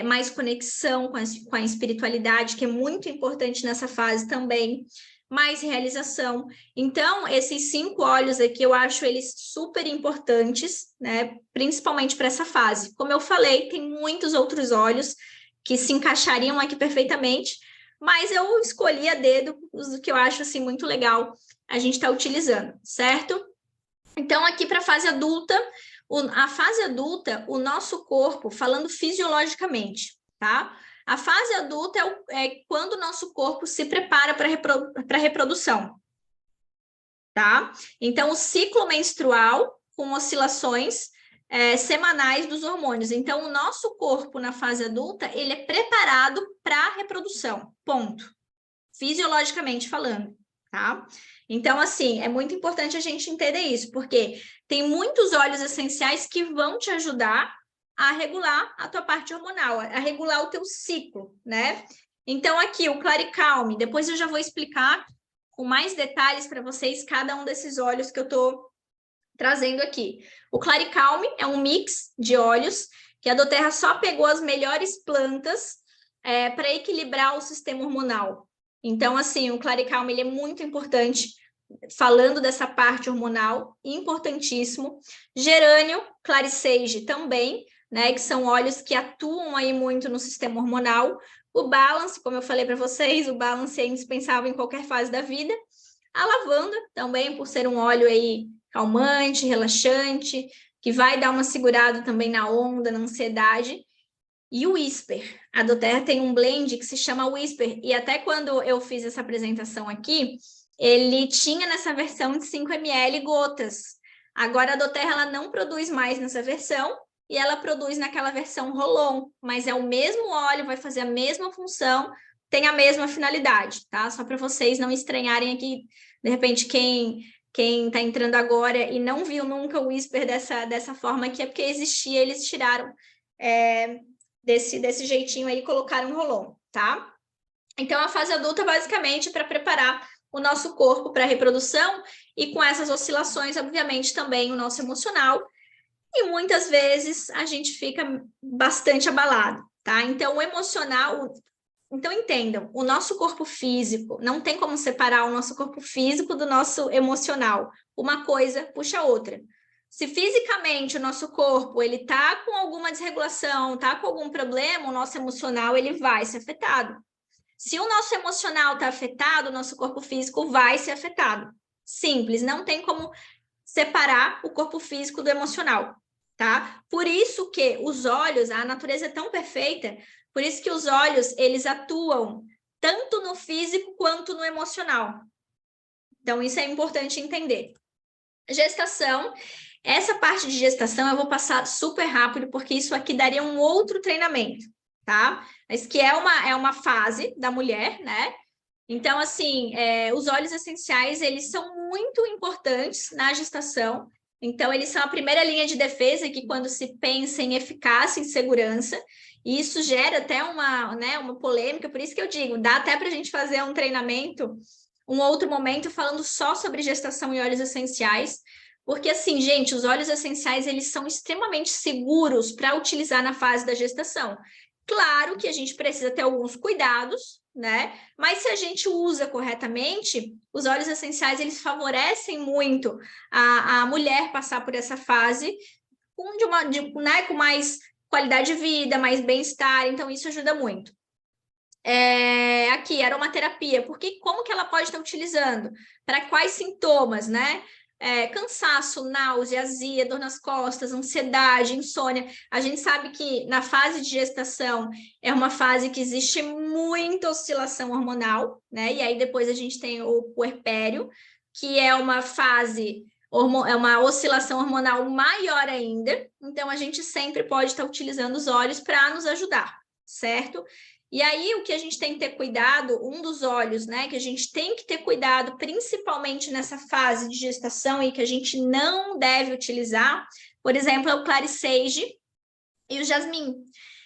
mais conexão com a espiritualidade, que é muito importante nessa fase também, mais realização. Então, esses 5 óleos aqui, eu acho eles super importantes, né? Principalmente para essa fase. Como eu falei, tem muitos outros óleos que se encaixariam aqui perfeitamente, mas eu escolhi a dedo os que eu acho assim muito legal a gente está utilizando, certo? Então, aqui para a fase adulta, a fase adulta, o nosso corpo, falando fisiologicamente, tá? A fase adulta é quando o nosso corpo se prepara para a reprodução, tá? Então, o ciclo menstrual com oscilações semanais dos hormônios. Então, o nosso corpo na fase adulta, ele é preparado para a reprodução, ponto. Fisiologicamente falando, tá? Então, assim, é muito importante a gente entender isso, porque tem muitos óleos essenciais que vão te ajudar a regular a tua parte hormonal, a regular o teu ciclo, né? Então, aqui, o Claricalme, depois eu já vou explicar com mais detalhes para vocês cada um desses óleos que eu tô trazendo aqui. O Claricalme é um mix de óleos que a doTERRA só pegou as melhores plantas para equilibrar o sistema hormonal. Então, assim, o Claricalme ele é muito importante falando dessa parte hormonal, importantíssimo. Gerânio, claricege também, né, que são óleos que atuam aí muito no sistema hormonal. O Balance, como eu falei para vocês, o Balance é indispensável em qualquer fase da vida. A lavanda também, por ser um óleo aí calmante, relaxante, que vai dar uma segurada também na onda, na ansiedade. E o Whisper. A doTERRA tem um blend que se chama Whisper, e até quando eu fiz essa apresentação aqui, ele tinha nessa versão de 5 ml gotas. Agora a doTERRA ela não produz mais nessa versão, e ela produz naquela versão roll-on, mas é o mesmo óleo, vai fazer a mesma função, tem a mesma finalidade, tá? Só para vocês não estranharem aqui, de repente, quem está entrando agora e não viu nunca o Whisper dessa forma aqui, é porque existia, eles tiraram desse jeitinho aí, colocaram um roll-on, tá? Então, a fase adulta, basicamente, para preparar o nosso corpo para a reprodução e com essas oscilações, obviamente, também o nosso emocional, e muitas vezes a gente fica bastante abalado, tá? Então, o emocional... Então, entendam, o nosso corpo físico, não tem como separar o nosso corpo físico do nosso emocional. Uma coisa puxa a outra. Se fisicamente o nosso corpo ele tá com alguma desregulação, tá com algum problema, o nosso emocional ele vai ser afetado. Se o nosso emocional está afetado, o nosso corpo físico vai ser afetado. Simples, não tem como separar o corpo físico do emocional, tá? Por isso que os olhos, a natureza é tão perfeita, por isso que os olhos, eles atuam tanto no físico quanto no emocional. Então, isso é importante entender. Gestação, essa parte de gestação eu vou passar super rápido, porque isso aqui daria um outro treinamento, tá? Mas que é uma fase da mulher, né? Então, assim, os óleos essenciais, eles são muito importantes na gestação. Então, eles são a primeira linha de defesa que quando se pensa em eficácia e segurança, e isso gera até uma polêmica, por isso que eu digo, dá até para a gente fazer um treinamento, um outro momento, falando só sobre gestação e óleos essenciais, porque, assim, gente, os óleos essenciais, eles são extremamente seguros para utilizar na fase da gestação. Claro que a gente precisa ter alguns cuidados, né? Mas se a gente usa corretamente, os óleos essenciais, eles favorecem muito a mulher passar por essa fase com mais qualidade de vida, mais bem-estar, então isso ajuda muito. Aqui, aromaterapia, como que ela pode estar utilizando? Para quais sintomas, né? Cansaço, náusea, azia, dor nas costas, ansiedade, insônia. A gente sabe que na fase de gestação é uma fase que existe muita oscilação hormonal, né? E aí depois a gente tem o puerpério, que é uma fase, é uma oscilação hormonal maior ainda. Então a gente sempre pode estar utilizando os óleos para nos ajudar, certo? E aí, o que a gente tem que ter cuidado, um dos óleos, né, que a gente tem que ter cuidado, principalmente nessa fase de gestação e que a gente não deve utilizar, por exemplo, é o claricege e o jasmim.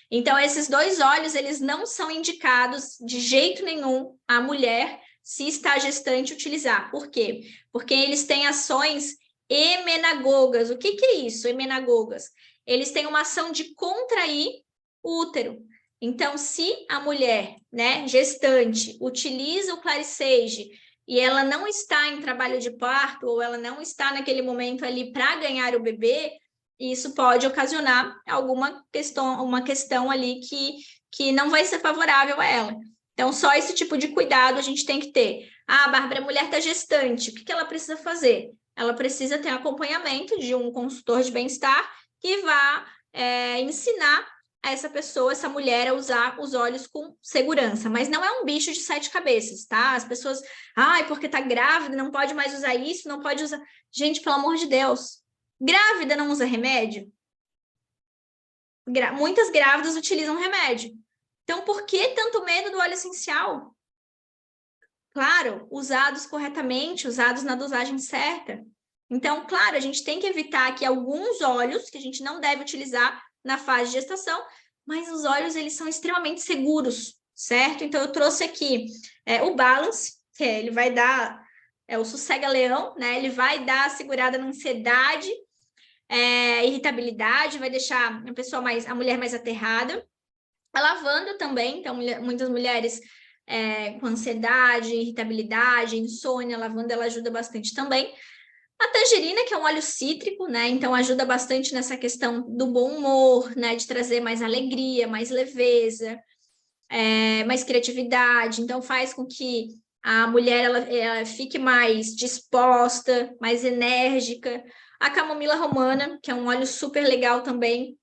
Então, esses dois óleos, eles não são indicados de jeito nenhum à mulher, se está gestante, utilizar. Por quê? Porque eles têm ações emenagogas. O que é isso, emenagogas? Eles têm uma ação de contrair o útero. Então, se a mulher, né, gestante, utiliza o claricege e ela não está em trabalho de parto ou ela não está naquele momento ali para ganhar o bebê, isso pode ocasionar uma questão ali que não vai ser favorável a ela. Então, só esse tipo de cuidado a gente tem que ter. Ah, Bárbara, a mulher está gestante, o que ela precisa fazer? Ela precisa ter acompanhamento de um consultor de bem-estar que vá ensinar a essa pessoa, essa mulher, a usar os óleos com segurança. Mas não é um bicho de 7 cabeças, tá? As pessoas, porque tá grávida, não pode mais usar isso, não pode usar... Gente, pelo amor de Deus, grávida não usa remédio? Muitas grávidas utilizam remédio. Então, por que tanto medo do óleo essencial? Claro, usados corretamente, usados na dosagem certa. Então, claro, a gente tem que evitar que alguns óleos que a gente não deve utilizar na fase de gestação, mas os óleos, eles são extremamente seguros, certo? Então, eu trouxe aqui o Balance, que ele vai dar o sossega-leão, né? Ele vai dar a segurada na ansiedade, irritabilidade, vai deixar a mulher mais aterrada. A lavanda também, então muitas mulheres com ansiedade, irritabilidade, insônia. A lavanda ela ajuda bastante também. A tangerina, que é um óleo cítrico, né? Então ajuda bastante nessa questão do bom humor, né? De trazer mais alegria, mais leveza, mais criatividade. Então faz com que a mulher ela fique mais disposta, mais enérgica. A camomila romana, que é um óleo super legal também,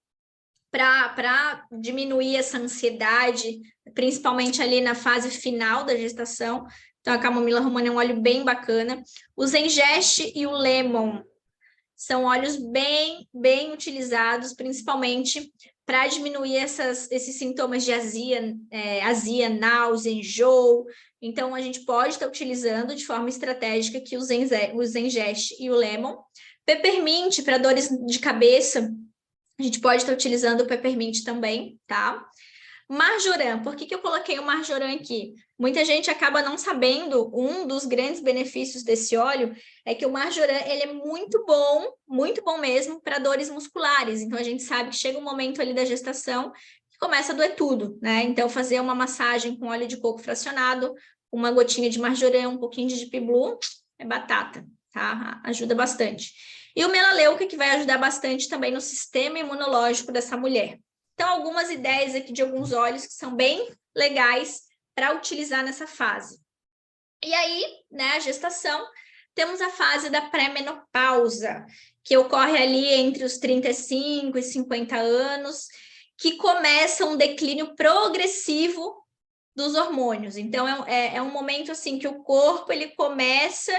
para diminuir essa ansiedade, principalmente ali na fase final da gestação. Então, a camomila romana é um óleo bem bacana. O zengeste e o lemon são óleos bem utilizados, principalmente para diminuir esses sintomas de azia, náusea, enjoo. Então, a gente pode estar utilizando de forma estratégica aqui o zengeste e o lemon. Peppermint para dores de cabeça, a gente pode estar utilizando o peppermint também, tá? Marjoram, por que eu coloquei o marjoram aqui? Muita gente acaba não sabendo, um dos grandes benefícios desse óleo é que o marjoram, ele é muito bom mesmo para dores musculares. Então, a gente sabe que chega um momento ali da gestação que começa a doer tudo, né? Então, fazer uma massagem com óleo de coco fracionado, uma gotinha de marjoram, um pouquinho de deep blue, é batata, tá? Ajuda bastante. E o melaleuca, que vai ajudar bastante também no sistema imunológico dessa mulher. Então, algumas ideias aqui de alguns óleos que são bem legais para utilizar nessa fase. E aí, né, a gestação, temos a fase da pré-menopausa, que ocorre ali entre os 35 e 50 anos, que começa um declínio progressivo dos hormônios. Então, é um momento assim que o corpo ele começa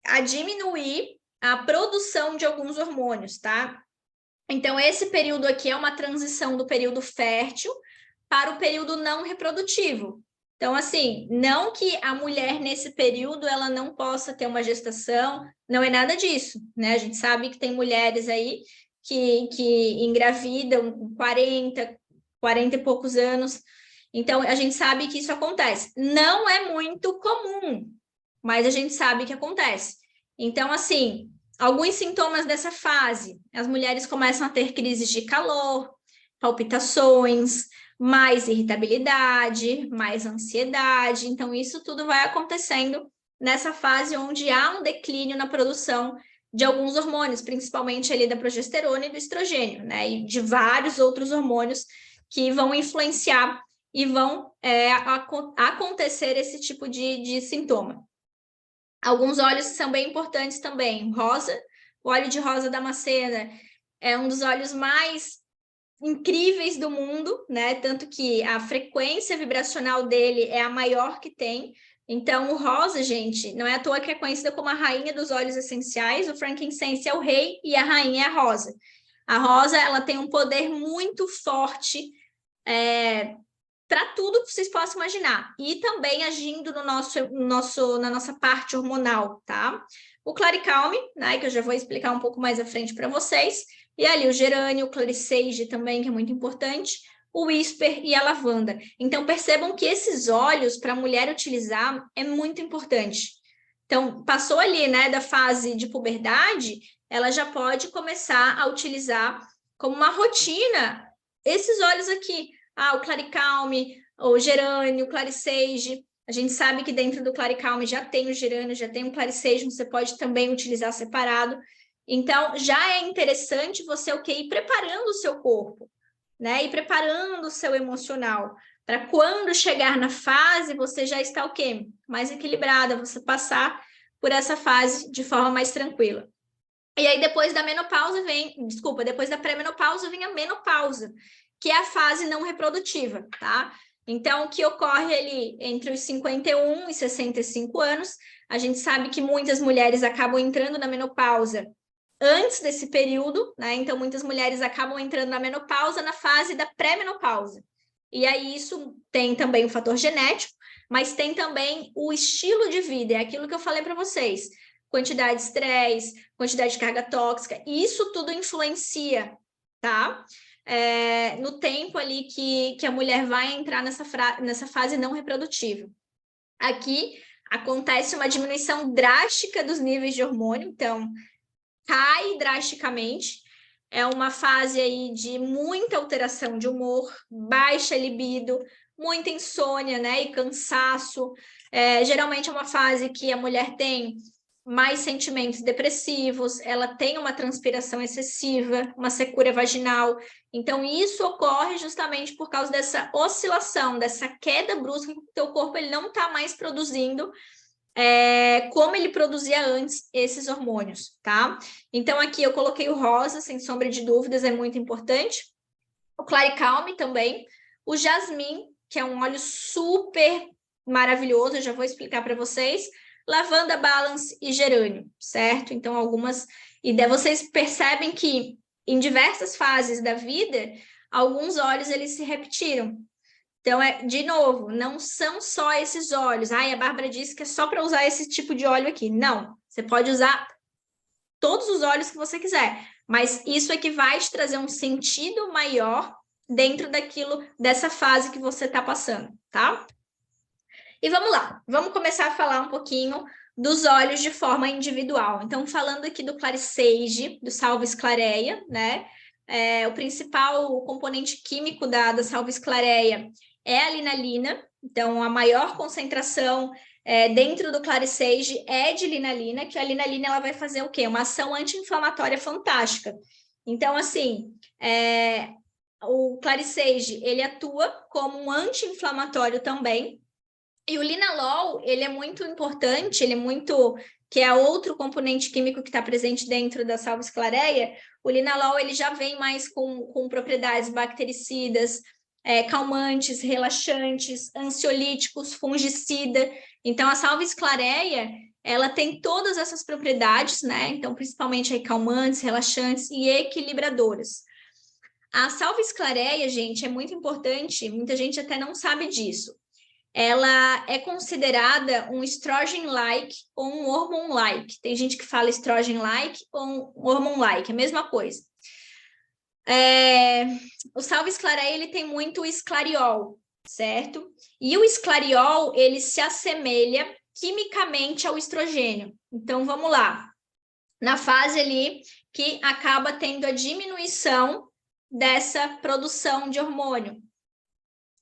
a diminuir a produção de alguns hormônios, tá? Então, esse período aqui é uma transição do período fértil para o período não reprodutivo. Então, assim, não que a mulher nesse período ela não possa ter uma gestação, não é nada disso, né? A gente sabe que tem mulheres aí que engravidam com 40 e poucos anos. Então, a gente sabe que isso acontece. Não é muito comum, mas a gente sabe que acontece. Então, assim, alguns sintomas dessa fase, as mulheres começam a ter crises de calor, palpitações, mais irritabilidade, mais ansiedade. Então, isso tudo vai acontecendo nessa fase onde há um declínio na produção de alguns hormônios, principalmente ali da progesterona e do estrogênio, né? E de vários outros hormônios que vão influenciar e vão acontecer esse tipo de sintoma. Alguns óleos são bem importantes também. Rosa, o óleo de rosa damascena é um dos óleos mais incríveis do mundo, né? Tanto que a frequência vibracional dele é a maior que tem. Então, o rosa, gente, não é à toa que é conhecida como a rainha dos óleos essenciais. O frankincense é o rei e a rainha é a rosa. A rosa, ela tem um poder muito forte para tudo que vocês possam imaginar. E também agindo na nossa parte hormonal, tá? O claricalme, né, que eu já vou explicar um pouco mais à frente para vocês. E ali o gerânio, o claricage também, que é muito importante. O whisper e a lavanda. Então, percebam que esses óleos, para a mulher utilizar, é muito importante. Então, passou ali, né, da fase de puberdade, ela já pode começar a utilizar como uma rotina esses óleos aqui. O claricalme, o gerânio, o claricage. A gente sabe que dentro do claricalme já tem o gerânio, já tem o claricage, você pode também utilizar separado. Então, já é interessante você ir preparando o seu corpo, né? E preparando o seu emocional, para quando chegar na fase, você já está o quê? Mais equilibrada, você passar por essa fase de forma mais tranquila. E aí, depois da pré-menopausa vem a menopausa, que é a fase não reprodutiva, tá? Então, o que ocorre ali entre os 51 e 65 anos, a gente sabe que muitas mulheres acabam entrando na menopausa antes desse período, né? Então, muitas mulheres acabam entrando na menopausa na fase da pré-menopausa. E aí, isso tem também o fator genético, mas tem também o estilo de vida, é aquilo que eu falei para vocês. Quantidade de estresse, quantidade de carga tóxica, isso tudo influencia, tá? No tempo ali que a mulher vai entrar nessa fase não reprodutiva. Aqui acontece uma diminuição drástica dos níveis de hormônio, então cai drasticamente, é uma fase aí de muita alteração de humor, baixa libido, muita insônia, né, e cansaço. Geralmente é uma fase que a mulher tem mais sentimentos depressivos, ela tem uma transpiração excessiva, uma secura vaginal. Então, isso ocorre justamente por causa dessa oscilação, dessa queda brusca que o teu corpo ele não está mais produzindo como ele produzia antes esses hormônios, tá? Então, aqui eu coloquei o rosa, sem sombra de dúvidas, é muito importante. O Claricalme também. O Jasmim, que é um óleo super maravilhoso, eu já vou explicar para vocês. Lavanda Balance e gerânio, certo? Então, algumas... E daí vocês percebem que em diversas fases da vida, alguns óleos eles se repetiram. Então, de novo, não são só esses óleos. A Bárbara disse que é só para usar esse tipo de óleo aqui. Não, você pode usar todos os óleos que você quiser, mas isso é que vai te trazer um sentido maior dentro dessa fase que você está passando, tá? E vamos lá, vamos começar a falar um pouquinho dos óleos de forma individual. Então, falando aqui do Claricage, do Salves Clareia, né? O principal componente químico da Salves Clareia é a linalina. Então, a maior concentração dentro do Claricage é de linalina, que a linalina ela vai fazer o quê? Uma ação anti-inflamatória fantástica. Então, assim, o Claricage, ele atua como um anti-inflamatório também. E o linalol, ele é muito importante, que é outro componente químico que está presente dentro da Salves Clareia. O linalol, ele já vem mais com propriedades bactericidas, calmantes, relaxantes, ansiolíticos, fungicida. Então, a Salves Clareia, ela tem todas essas propriedades, né? Então, principalmente aí, calmantes, relaxantes e equilibradoras. A Salves Clareia, gente, é muito importante, muita gente até não sabe disso. Ela é considerada um estrogen-like ou um hormone-like. Tem gente que fala estrogen-like ou um hormone-like, é a mesma coisa. O Salves Clareia, ele tem muito esclariol, certo? E o esclariol, ele se assemelha quimicamente ao estrogênio. Então, vamos lá. Na fase ali que acaba tendo a diminuição dessa produção de hormônio,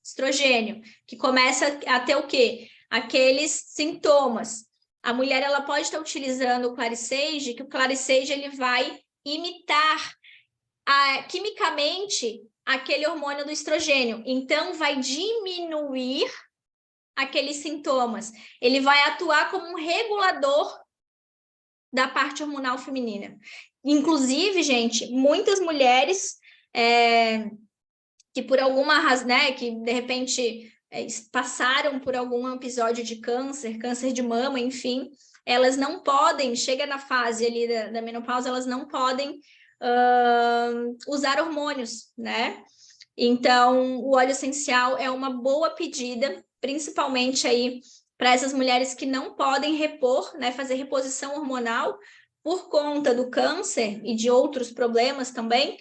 estrogênio, que começa a ter o quê? Aqueles sintomas. A mulher ela pode estar utilizando o Claricage, que o Claricage ele vai imitar quimicamente aquele hormônio do estrogênio. Então, vai diminuir aqueles sintomas. Ele vai atuar como um regulador da parte hormonal feminina. Inclusive, gente, muitas mulheres que por alguma razão, né, que de repente passaram por algum episódio de câncer de mama, enfim, elas não podem, chega na fase ali da menopausa, elas não podem usar hormônios, né? Então, o óleo essencial é uma boa pedida, principalmente aí para essas mulheres que não podem repor, né, fazer reposição hormonal por conta do câncer e de outros problemas também.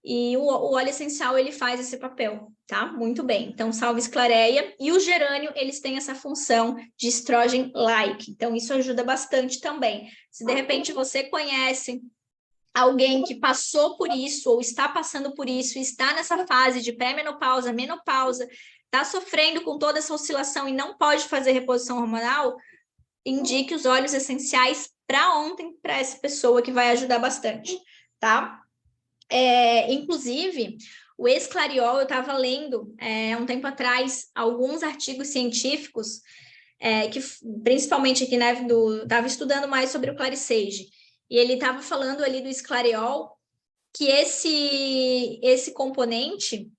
E o óleo essencial, ele faz esse papel, tá? Muito bem. Então, Salves Clareia e o gerânio, eles têm essa função de estrogen-like. Então, isso ajuda bastante também. Se, de repente, você conhece alguém que passou por isso ou está passando por isso, está nessa fase de pré-menopausa, menopausa, está sofrendo com toda essa oscilação e não pode fazer reposição hormonal, indique os óleos essenciais para ontem, para essa pessoa, que vai ajudar bastante, tá? Inclusive, o esclariol, eu estava lendo há um tempo atrás alguns artigos científicos que principalmente aqui, né, estava estudando mais sobre o Claricage, e ele estava falando ali do esclariol, que esse componente,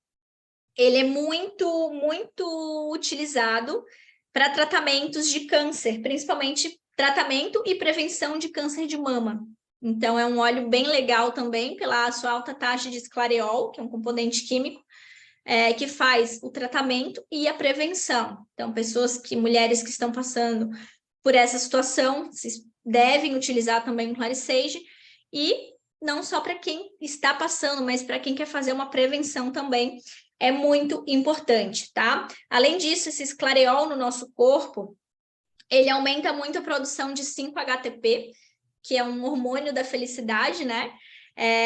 ele é muito, muito utilizado para tratamentos de câncer, principalmente tratamento e prevenção de câncer de mama. Então, é um óleo bem legal também, pela sua alta taxa de esclariol, que é um componente químico, que faz o tratamento e a prevenção. Então, mulheres que estão passando por essa situação, devem utilizar também o Claricage, e não só para quem está passando, mas para quem quer fazer uma prevenção também, é muito importante, tá? Além disso, esse esclareol no nosso corpo, ele aumenta muito a produção de 5-HTP, que é um hormônio da felicidade, né?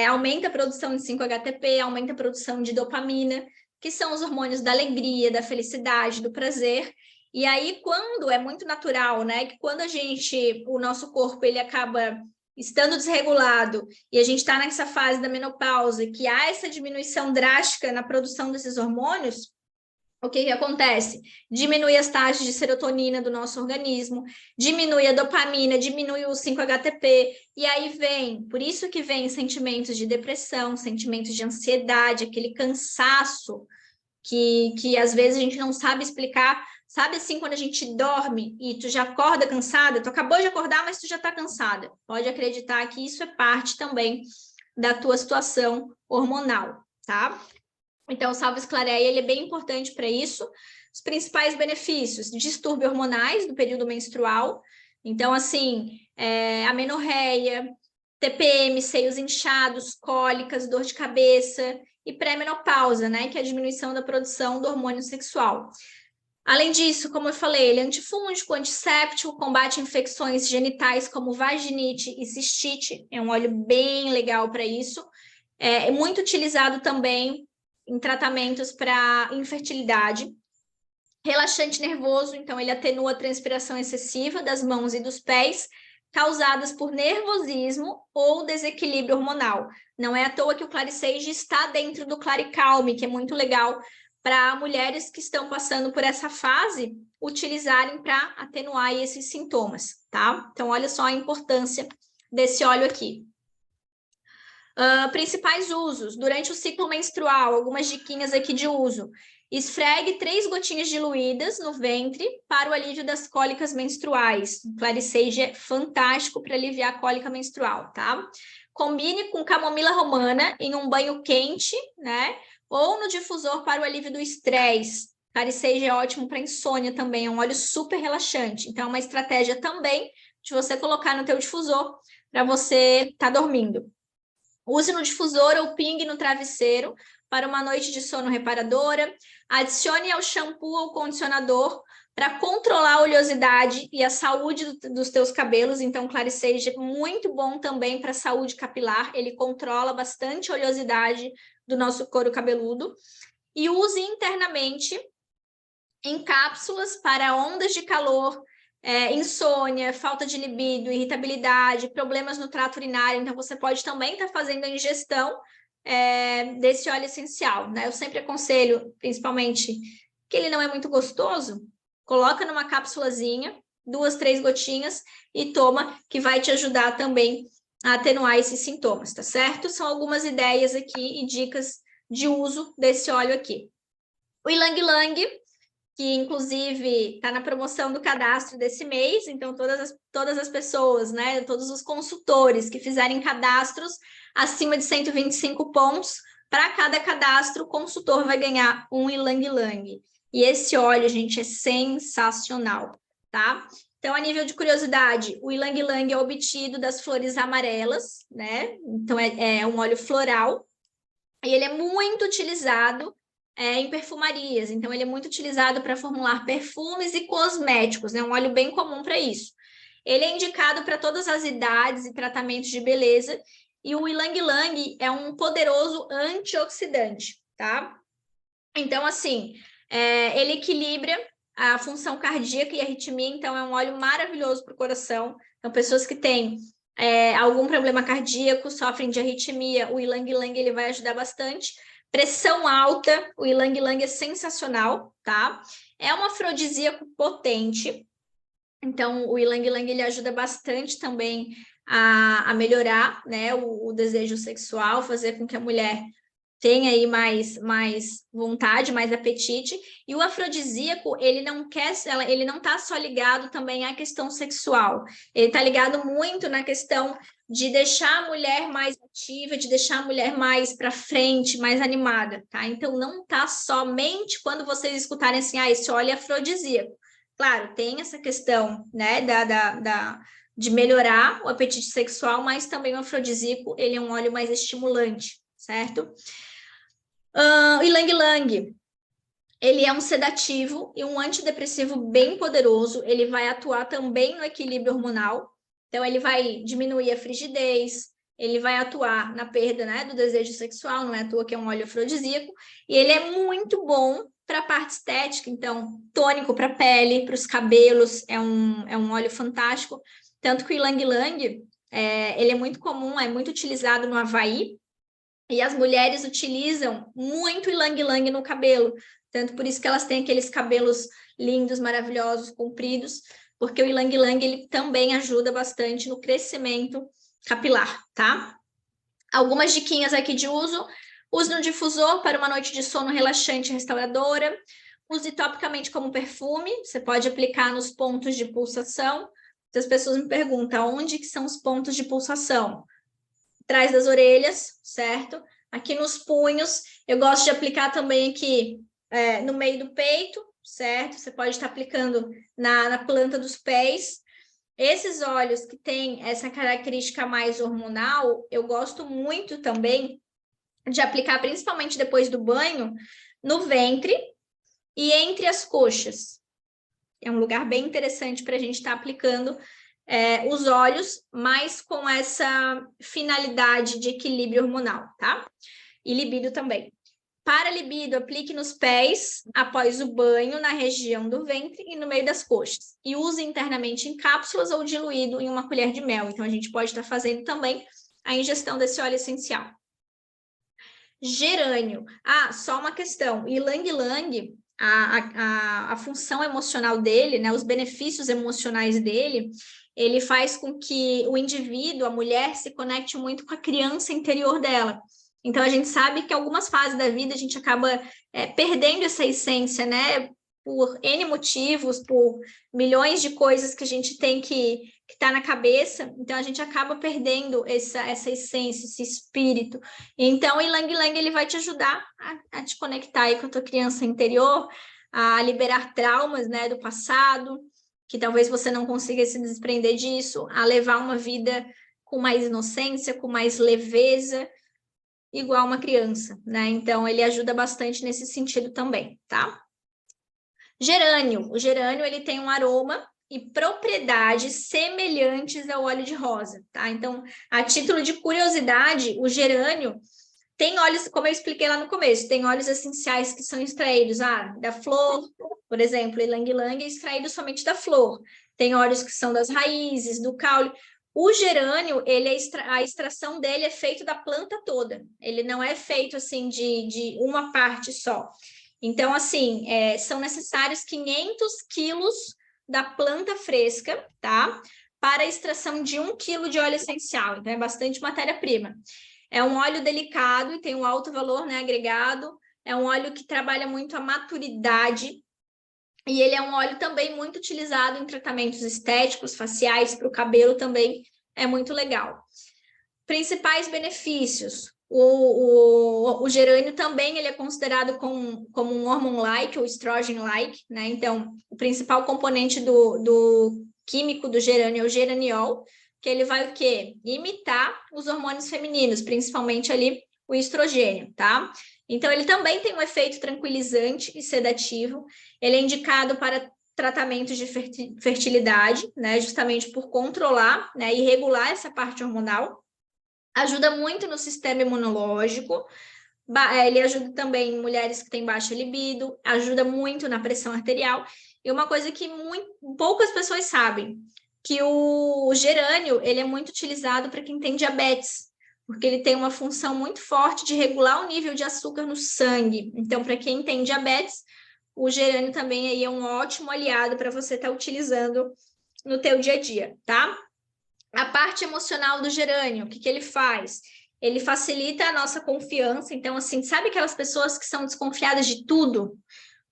Aumenta a produção de 5-HTP, aumenta a produção de dopamina. que são os hormônios da alegria, da felicidade, do prazer. E aí, quando é muito natural, né, que quando o nosso corpo, ele acaba estando desregulado e a gente está nessa fase da menopausa, que há essa diminuição drástica na produção desses hormônios, o que acontece? Diminui as taxas de serotonina do nosso organismo, diminui a dopamina, diminui o 5-HTP, e aí por isso que vem sentimentos de depressão, sentimentos de ansiedade, aquele cansaço que às vezes a gente não sabe explicar. Sabe assim, quando a gente dorme e tu já acorda cansada, tu acabou de acordar, mas tu já está cansada. Pode acreditar que isso é parte também da tua situação hormonal, tá? Então, o Salve Esclareia, ele é bem importante para isso. Os principais benefícios: distúrbios hormonais do período menstrual. Então, assim, amenorreia, TPM, seios inchados, cólicas, dor de cabeça e pré-menopausa, né? Que é a diminuição da produção do hormônio sexual. Além disso, como eu falei, ele é antifúngico, antisséptico, combate infecções genitais como vaginite e cistite. É um óleo bem legal para isso. É muito utilizado também em tratamentos para infertilidade. Relaxante nervoso, então ele atenua a transpiração excessiva das mãos e dos pés, causadas por nervosismo ou desequilíbrio hormonal. Não é à toa que o Claricege está dentro do Claricalme, que é muito legal para mulheres que estão passando por essa fase utilizarem para atenuar esses sintomas, tá? Então, olha só a importância desse óleo aqui. Principais usos: durante o ciclo menstrual, algumas diquinhas aqui de uso. Esfregue 3 gotinhas diluídas no ventre para o alívio das cólicas menstruais. O Claricege é fantástico para aliviar a cólica menstrual, tá? Combine com camomila romana em um banho quente, né? Ou no difusor para o alívio do estresse. Claricege é ótimo para insônia também, é um óleo super relaxante. Então, é uma estratégia também de você colocar no teu difusor para você estar dormindo. Use no difusor ou pingue no travesseiro para uma noite de sono reparadora. Adicione ao shampoo ou condicionador para controlar a oleosidade e a saúde dos teus cabelos. Então, Claricege é muito bom também para a saúde capilar. Ele controla bastante a oleosidade do nosso couro cabeludo. E use internamente em cápsulas para ondas de calor, insônia, falta de libido, irritabilidade, problemas no trato urinário. Então, você pode também estar fazendo a ingestão desse óleo essencial, né? Eu sempre aconselho, principalmente, que ele não é muito gostoso, coloca numa cápsulazinha, 2, 3 gotinhas e toma, que vai te ajudar também a atenuar esses sintomas, tá certo? São algumas ideias aqui e dicas de uso desse óleo aqui. O Ylang Ylang, que inclusive está na promoção do cadastro desse mês, então todas as pessoas, né, todos os consultores que fizerem cadastros acima de 125 pontos, para cada cadastro o consultor vai ganhar um Ylang Ylang. E esse óleo, gente, é sensacional, tá? Então, a nível de curiosidade, o Ylang Ylang é obtido das flores amarelas, né? Então, é um óleo floral, e ele é muito utilizado em perfumarias. Então, ele é muito utilizado para formular perfumes e cosméticos, né? Um óleo bem comum para isso. Ele é indicado para todas as idades e tratamentos de beleza, e o Ylang Ylang é um poderoso antioxidante, tá? Então, assim, ele equilibra a função cardíaca e a arritmia, então é um óleo maravilhoso para o coração. Então, pessoas que têm algum problema cardíaco, sofrem de arritmia, o Ylang Ylang ele vai ajudar bastante. Pressão alta, o Ylang Ylang é sensacional, tá? É um afrodisíaco potente, então o Ylang Ylang ele ajuda bastante também a melhorar, né, o desejo sexual, fazer com que a mulher tenha aí mais vontade, mais apetite. E o afrodisíaco, ele não está só ligado também à questão sexual, ele está ligado muito na questão de deixar a mulher mais ativa, de deixar a mulher mais para frente, mais animada, tá? Então, não está somente quando vocês escutarem assim, esse óleo é afrodisíaco. Claro, tem essa questão, né, de melhorar o apetite sexual, mas também o afrodisíaco, ele é um óleo mais estimulante, certo? O Ylang Ylang, ele é um sedativo e um antidepressivo bem poderoso. Ele vai atuar também no equilíbrio hormonal. Então, ele vai diminuir a frigidez, ele vai atuar na perda, né, do desejo sexual, não é à toa que é um óleo afrodisíaco, e ele é muito bom para a parte estética, então, tônico para a pele, para os cabelos, é um óleo fantástico, tanto que o ylang-ylang, ele é muito comum, é muito utilizado no Havaí, e as mulheres utilizam muito ylang-ylang no cabelo, tanto por isso que elas têm aqueles cabelos lindos, maravilhosos, compridos, porque o ylang-ylang ele também ajuda bastante no crescimento capilar, tá? Algumas diquinhas aqui de uso. Use no difusor para uma noite de sono relaxante e restauradora. Use topicamente como perfume. Você pode aplicar nos pontos de pulsação. As pessoas me perguntam, onde que são os pontos de pulsação? Atrás das orelhas, certo? Aqui nos punhos. Eu gosto de aplicar também aqui no meio do peito, certo? Você pode estar aplicando na planta dos pés. Esses óleos que têm essa característica mais hormonal, eu gosto muito também de aplicar, principalmente depois do banho, no ventre e entre as coxas. É um lugar bem interessante para a gente estar aplicando os óleos, mas com essa finalidade de equilíbrio hormonal, tá? E libido também. Para libido, aplique nos pés, após o banho, na região do ventre e no meio das coxas. E use internamente em cápsulas ou diluído em uma colher de mel. Então, a gente pode estar fazendo também a ingestão desse óleo essencial. Gerânio. Só uma questão. Ylang-ylang, a função emocional dele, né, os benefícios emocionais dele, ele faz com que o indivíduo, a mulher, se conecte muito com a criança interior dela. Então, a gente sabe que algumas fases da vida a gente acaba perdendo essa essência, né? Por N motivos, por milhões de coisas que a gente tem que estar na cabeça. Então, a gente acaba perdendo essa essência, esse espírito. Então, o ylang-ylang ele vai te ajudar a te conectar aí com a tua criança interior, a liberar traumas, né, do passado, que talvez você não consiga se desprender disso, a levar uma vida com mais inocência, com mais leveza, igual uma criança, né? Então, ele ajuda bastante nesse sentido também, tá? Gerânio. O gerânio, ele tem um aroma e propriedades semelhantes ao óleo de rosa, tá? Então, a título de curiosidade, o gerânio tem óleos, como eu expliquei lá no começo, tem óleos essenciais que são extraídos da flor, por exemplo, ylang-ylang é extraído somente da flor. Tem óleos que são das raízes, do caule. O gerânio, a extração dele é feito da planta toda. Ele não é feito assim de uma parte só. Então, assim, são necessários 500 quilos da planta fresca, tá? Para a extração de 1 quilo de óleo essencial. Então, é bastante matéria-prima. É um óleo delicado e tem um alto valor, né, agregado. É um óleo que trabalha muito a maturidade. E ele é um óleo também muito utilizado em tratamentos estéticos, faciais, para o cabelo também é muito legal. Principais benefícios. O gerânio também ele é considerado como um hormone-like ou estrogen-like, né? Então, o principal componente do químico do gerânio é o geraniol, que ele vai o quê? Imitar os hormônios femininos, principalmente ali o estrogênio, tá? Então, ele também tem um efeito tranquilizante e sedativo. Ele é indicado para tratamentos de fertilidade, né? Justamente por controlar, né? E regular essa parte hormonal. Ajuda muito no sistema imunológico. Ele ajuda também mulheres que têm baixa libido, ajuda muito na pressão arterial. E uma coisa que poucas pessoas sabem, que o gerânio ele é muito utilizado para quem tem diabetes, porque ele tem uma função muito forte de regular o nível de açúcar no sangue. Então, para quem tem diabetes, o gerânio também aí é um ótimo aliado para você estar utilizando no teu dia a dia, tá? A parte emocional do gerânio, o que ele faz? Ele facilita a nossa confiança. Então, assim, sabe aquelas pessoas que são desconfiadas de tudo?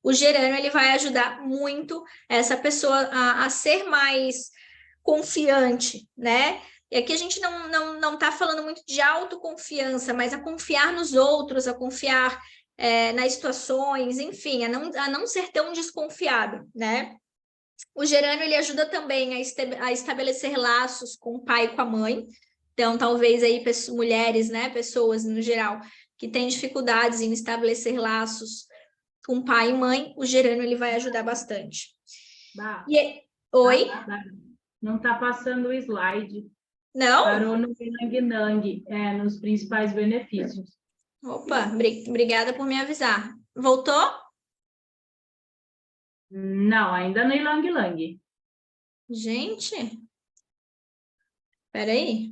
O gerânio ele vai ajudar muito essa pessoa a ser mais confiante, né? E aqui a gente não tá falando muito de autoconfiança, mas a confiar nos outros, a confiar nas situações, enfim, a não ser tão desconfiado, né? O gerânio ele ajuda também a estabelecer laços com o pai e com a mãe. Então, talvez aí mulheres, né, pessoas no geral, que têm dificuldades em estabelecer laços com pai e mãe, o gerânio ele vai ajudar bastante. Bah, Oi? não está passando o slide. Não? Parou no ylang-ylang, nos principais benefícios. Opa, obrigada por me avisar. Voltou? Não, ainda no ylang-ylang. Gente, peraí.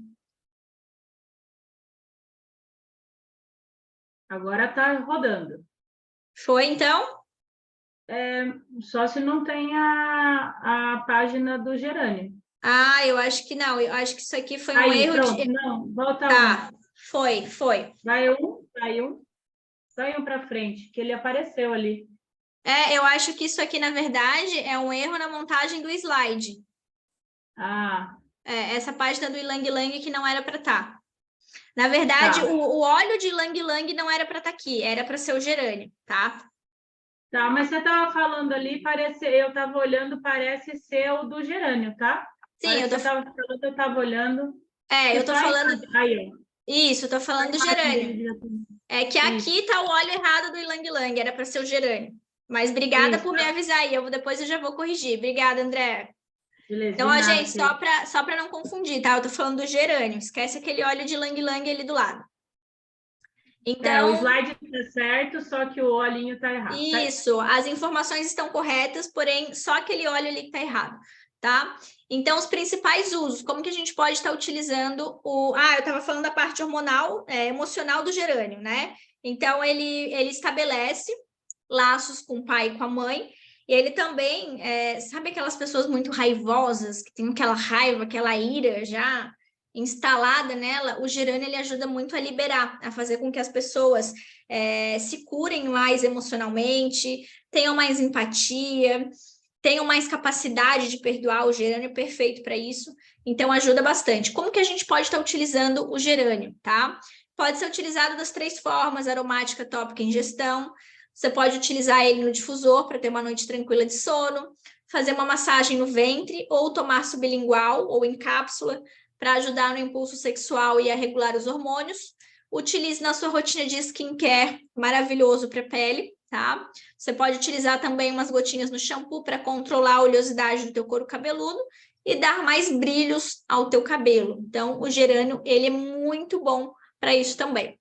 Agora está rodando. Foi então? Só se não tem a página do gerânio. Ah, eu acho que não. Eu acho que isso aqui foi um Aí, erro pronto. de... Não, volta um. Tá, foi. Vai um para frente, que ele apareceu ali. Eu acho que isso aqui, na verdade, é um erro na montagem do slide. Ah, Essa página do Ilang Lang que não era para estar. Na verdade, tá. o óleo de Ilang Lang não era para estar aqui, era para ser o gerânio, tá? Tá, mas você estava falando ali, eu estava olhando, parece ser o do gerânio, tá? Sim, Parece que você estava falando, eu estava olhando. Que eu tô só a falando... imagem. Aí, ó. Isso, eu tô A falando do imagem gerânio. dele já tem. É que aqui Isso, tá o óleo errado do Ilang Lang, era para ser o gerânio. Mas obrigada isso, por me tá. avisar aí, depois eu já vou corrigir. Obrigada, André. Beleza, Então, de a nada, gente, Cris. só para não confundir, tá? Eu tô falando do gerânio, esquece aquele óleo de Ilang Lang ali do lado. O Então, slide está certo, só que o olhinho está errado, certo? isso, as informações estão corretas, porém, só aquele óleo ali que está errado, tá? Então, os principais usos, como que a gente pode estar utilizando o... Ah, eu estava falando da parte hormonal, emocional do gerânio, né? Então, ele estabelece laços com o pai e com a mãe, e ele também, sabe aquelas pessoas muito raivosas, que tem aquela raiva, aquela ira já instalada nela, o gerânio ele ajuda muito a liberar, a fazer com que as pessoas se curem mais emocionalmente, tenham mais empatia, tenham mais capacidade de perdoar. O gerânio é perfeito para isso, então ajuda bastante. Como que a gente pode estar utilizando o gerânio, tá? Pode ser utilizado das 3 formas: aromática, tópica e ingestão. Você pode utilizar ele no difusor para ter uma noite tranquila de sono, fazer uma massagem no ventre ou tomar sublingual ou em cápsula para ajudar no impulso sexual e a regular os hormônios. Utilize na sua rotina de skincare, maravilhoso para a pele, tá? Você pode utilizar também umas gotinhas no shampoo para controlar a oleosidade do teu couro cabeludo e dar mais brilhos ao teu cabelo. Então, o gerânio, ele é muito bom para isso também.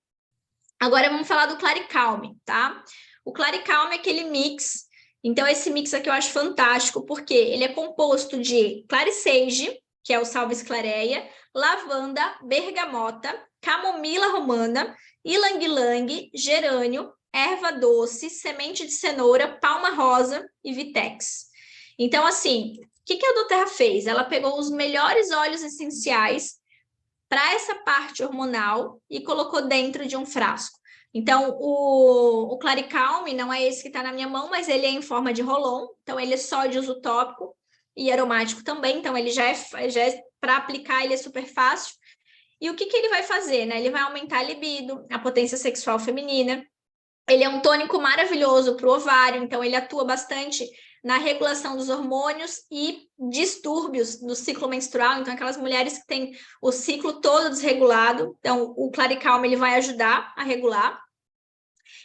Agora vamos falar do Claricalme, tá? O Claricalme é aquele mix. Então, esse mix aqui eu acho fantástico, porque ele é composto de claricage, que é o salves clareia, lavanda, bergamota, camomila romana, ilang-ilang, gerânio, erva doce, semente de cenoura, palma rosa e vitex. Então, assim, o que a doTERRA fez? Ela pegou os melhores óleos essenciais para essa parte hormonal e colocou dentro de um frasco. Então, o Claricalme não é esse que está na minha mão, mas ele é em forma de rolon, então ele é só de uso tópico e aromático também, então ele já é para aplicar, ele é super fácil. E o que ele vai fazer, né? Ele vai aumentar a libido, a potência sexual feminina. Ele é um tônico maravilhoso para o ovário, então ele atua bastante na regulação dos hormônios e distúrbios do ciclo menstrual. Então, aquelas mulheres que têm o ciclo todo desregulado, então o Claricalme ele vai ajudar a regular.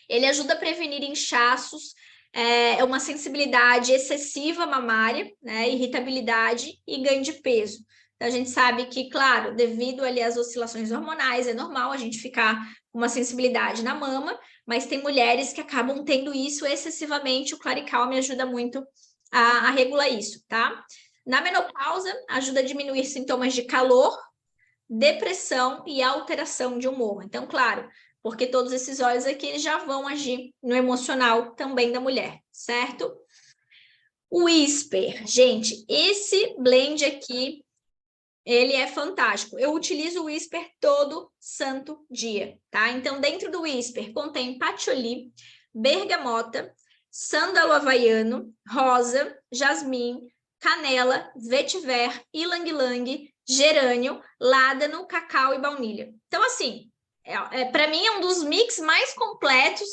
Ele ajuda a prevenir inchaços, uma sensibilidade excessiva mamária, né, irritabilidade e ganho de peso. Então, a gente sabe que, claro, devido ali às oscilações hormonais, é normal a gente ficar com uma sensibilidade na mama, mas tem mulheres que acabam tendo isso excessivamente. O Claricalme ajuda muito a regular isso, tá? Na menopausa, ajuda a diminuir sintomas de calor, depressão e alteração de humor. Então, claro, porque todos esses óleos aqui eles já vão agir no emocional também da mulher, certo? O Whisper, gente, esse blend aqui, ele é fantástico. Eu utilizo o Whisper todo santo dia, tá? Então, dentro do Whisper contém patchouli, bergamota, sândalo havaiano, rosa, jasmim, canela, vetiver, ilang-ilang, gerânio, ládano, cacau e baunilha. Então, assim, para mim é um dos mix mais completos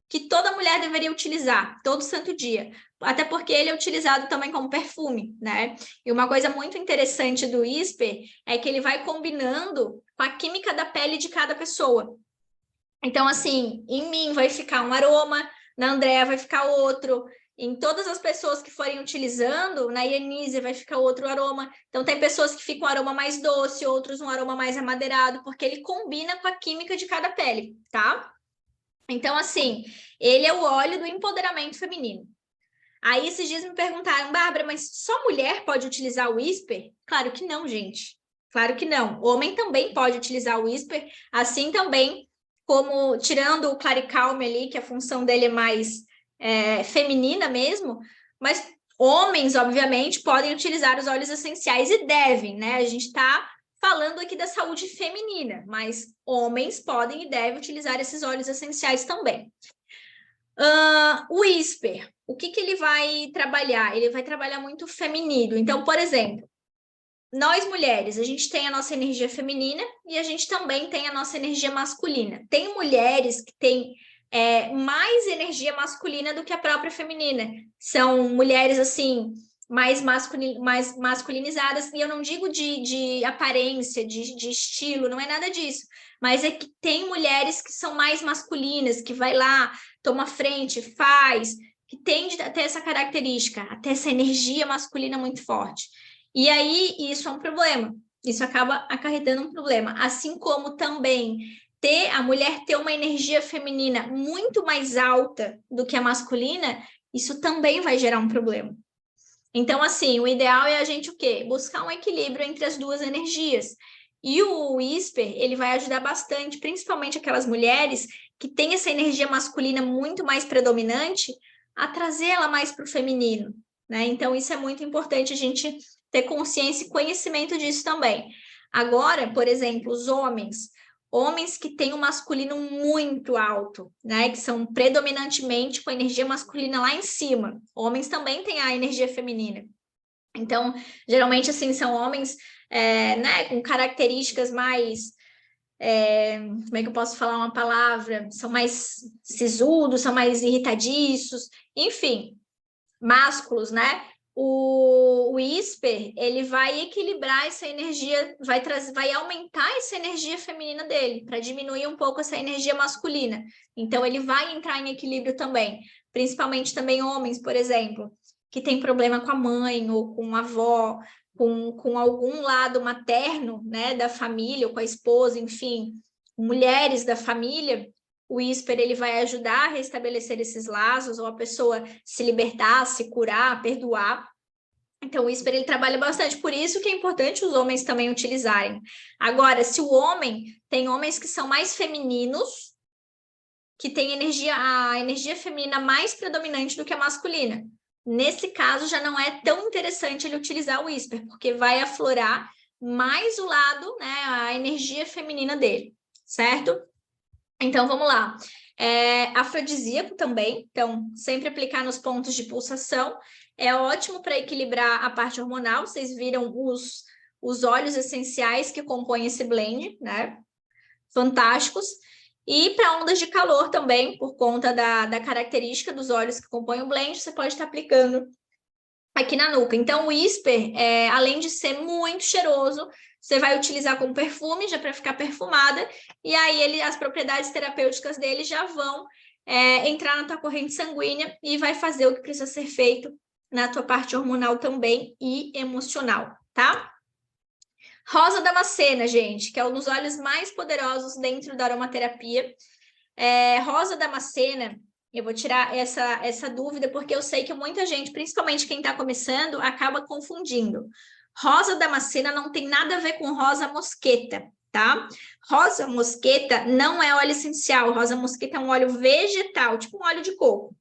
que toda mulher deveria utilizar, todo santo dia. Até porque ele é utilizado também como perfume, né? E uma coisa muito interessante do Whisper é que ele vai combinando com a química da pele de cada pessoa. Então, assim, em mim vai ficar um aroma, na Andrea vai ficar outro. em todas as pessoas que forem utilizando, na Ianise vai ficar outro aroma. Então, tem pessoas que ficam um aroma mais doce, outros um aroma mais amadeirado, porque ele combina com a química de cada pele, tá? Então, assim, ele é o óleo do empoderamento feminino. Aí, esses dias me perguntaram, Bárbara, mas só mulher pode utilizar o Whisper? Claro que não, gente. Claro que não. Homem também pode utilizar o Whisper, assim também como, tirando o Claricalme ali, que a função dele é mais feminina mesmo, mas homens, obviamente, podem utilizar os óleos essenciais e devem, né? A gente está falando aqui da saúde feminina, mas homens podem e devem utilizar esses óleos essenciais também. O Whisper, o que ele vai trabalhar? Ele vai trabalhar muito feminino. Então, por exemplo, nós mulheres, a gente tem a nossa energia feminina e a gente também tem a nossa energia masculina. Tem mulheres que têm mais energia masculina do que a própria feminina. São mulheres, assim, mais masculinizadas, e eu não digo de aparência, de estilo, não é nada disso, mas é que tem mulheres que são mais masculinas, que vai lá, toma frente, faz, que tende a ter essa característica, a ter essa energia masculina muito forte. E aí, isso é um problema. Isso acaba acarretando um problema. Assim como também a mulher ter uma energia feminina muito mais alta do que a masculina, isso também vai gerar um problema. Então, assim, o ideal é a gente o quê? Buscar um equilíbrio entre as duas energias. E o Whisper, ele vai ajudar bastante, principalmente aquelas mulheres que têm essa energia masculina muito mais predominante, a trazer ela mais para o feminino, né? Então, isso é muito importante a gente ter consciência e conhecimento disso também. Agora, por exemplo, os homens que têm um masculino muito alto, né? Que são predominantemente com a energia masculina lá em cima. Homens também têm a energia feminina. Então, geralmente, assim, são homens né, com características mais... como é que eu posso falar uma palavra? São mais sisudos, são mais irritadiços, enfim, másculos, né? O Whisper, ele vai equilibrar essa energia, vai aumentar essa energia feminina dele, para diminuir um pouco essa energia masculina. Então, ele vai entrar em equilíbrio também, principalmente também homens, por exemplo, que tem problema com a mãe ou com a avó, com algum lado materno, né, da família, ou com a esposa, enfim, mulheres da família. O Whisper, ele vai ajudar a restabelecer esses laços, ou a pessoa se libertar, se curar, perdoar. Então, o Whisper, ele trabalha bastante. Por isso que é importante os homens também utilizarem. Agora, se o homem... Tem homens que são mais femininos, que têm a energia feminina mais predominante do que a masculina. Nesse caso, já não é tão interessante ele utilizar o Whisper, porque vai aflorar mais o lado, né, a energia feminina dele, certo? Então, vamos lá. Afrodisíaco também, então, sempre aplicar nos pontos de pulsação. É ótimo para equilibrar a parte hormonal. Vocês viram os óleos essenciais que compõem esse blend, né? Fantásticos. E para ondas de calor também, por conta da característica dos óleos que compõem o blend, você pode estar aplicando aqui na nuca. Então, o Whisper, além de ser muito cheiroso, você vai utilizar como perfume, já para ficar perfumada, e aí as propriedades terapêuticas dele já vão entrar na tua corrente sanguínea e vai fazer o que precisa ser feito na tua parte hormonal também e emocional, tá? Rosa Damascena, gente, que é um dos óleos mais poderosos dentro da aromaterapia. Rosa Damascena, eu vou tirar essa dúvida, porque eu sei que muita gente, principalmente quem está começando, acaba confundindo. Rosa Damascena não tem nada a ver com rosa mosqueta, tá? Rosa mosqueta não é óleo essencial, rosa mosqueta é um óleo vegetal, tipo um óleo de coco.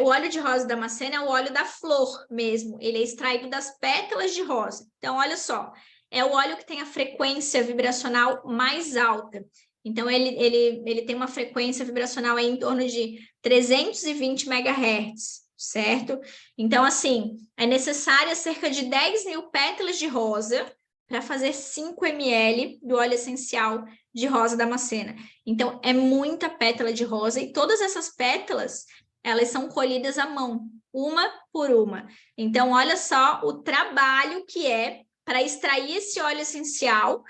O óleo de rosa damascena é o óleo da flor mesmo, ele é extraído das pétalas de rosa. Então, olha só, é o óleo que tem a frequência vibracional mais alta. Então, ele tem uma frequência vibracional aí em torno de 320 MHz, certo? Então, assim, é necessária cerca de 10 mil pétalas de rosa para fazer 5 ml do óleo essencial de rosa damascena. Então, é muita pétala de rosa e todas essas pétalas, elas são colhidas à mão, uma por uma. Então, olha só o trabalho que é para extrair esse óleo essencial,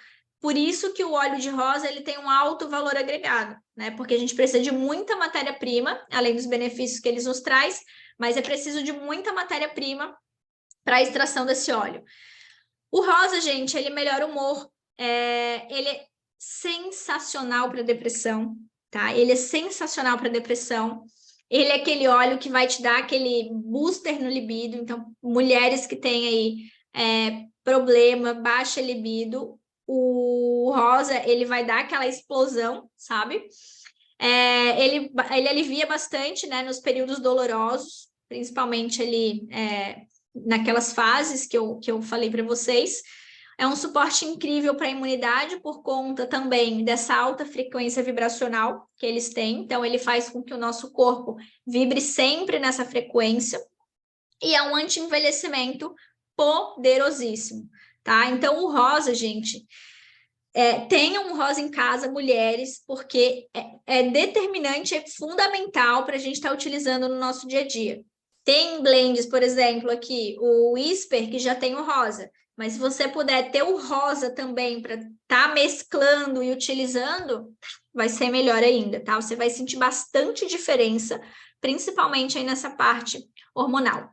Por isso que o óleo de rosa ele tem um alto valor agregado, né? Porque a gente precisa de muita matéria-prima, além dos benefícios que eles nos traz, mas é preciso de muita matéria-prima para a extração desse óleo. O rosa, gente, ele melhora o humor, ele é sensacional para depressão, tá? Ele é sensacional para depressão. Ele é aquele óleo que vai te dar aquele booster no libido. Então, mulheres que têm aí problema, baixa libido, o rosa, ele vai dar aquela explosão, sabe? Ele alivia bastante, né, nos períodos dolorosos, principalmente ali naquelas fases que eu falei para vocês. É um suporte incrível para a imunidade por conta também dessa alta frequência vibracional que eles têm. Então, ele faz com que o nosso corpo vibre sempre nessa frequência. E é um anti-envelhecimento poderosíssimo, tá? Então, o rosa, gente, tenham um rosa em casa, mulheres, porque é determinante, é fundamental para a gente estar utilizando no nosso dia a dia. Tem blends, por exemplo, aqui, o Whisper, que já tem o rosa. Mas se você puder ter o rosa também para estar mesclando e utilizando, vai ser melhor ainda, tá? Você vai sentir bastante diferença, principalmente aí nessa parte hormonal.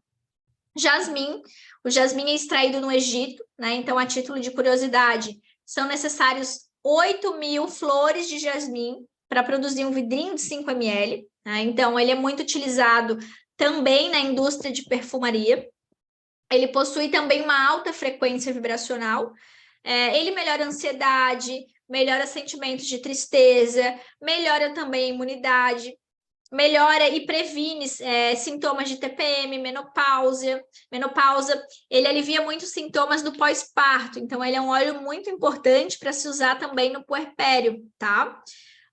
Jasmim, o jasmim é extraído no Egito, né? Então, a título de curiosidade, são necessários 8.000 flores de jasmim para produzir um vidrinho de 5 ml, né? Então, ele é muito utilizado também na indústria de perfumaria. Ele possui também uma alta frequência vibracional. Ele melhora a ansiedade, melhora sentimentos de tristeza, melhora também a imunidade, melhora e previne sintomas de TPM, menopausa. Ele alivia muitos sintomas do pós-parto, então ele é um óleo muito importante para se usar também no puerpério, tá?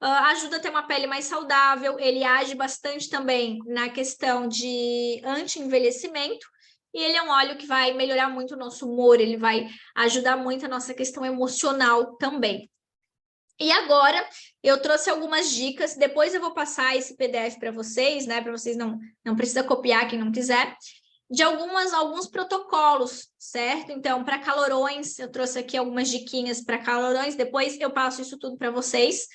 Ajuda a ter uma pele mais saudável, ele age bastante também na questão de anti-envelhecimento, e ele é um óleo que vai melhorar muito o nosso humor, ele vai ajudar muito a nossa questão emocional também. E agora, eu trouxe algumas dicas, depois eu vou passar esse PDF para vocês, né? Para vocês não precisa copiar quem não quiser, de alguns protocolos, certo? Então, para calorões, eu trouxe aqui algumas diquinhas para calorões, depois eu passo isso tudo para vocês,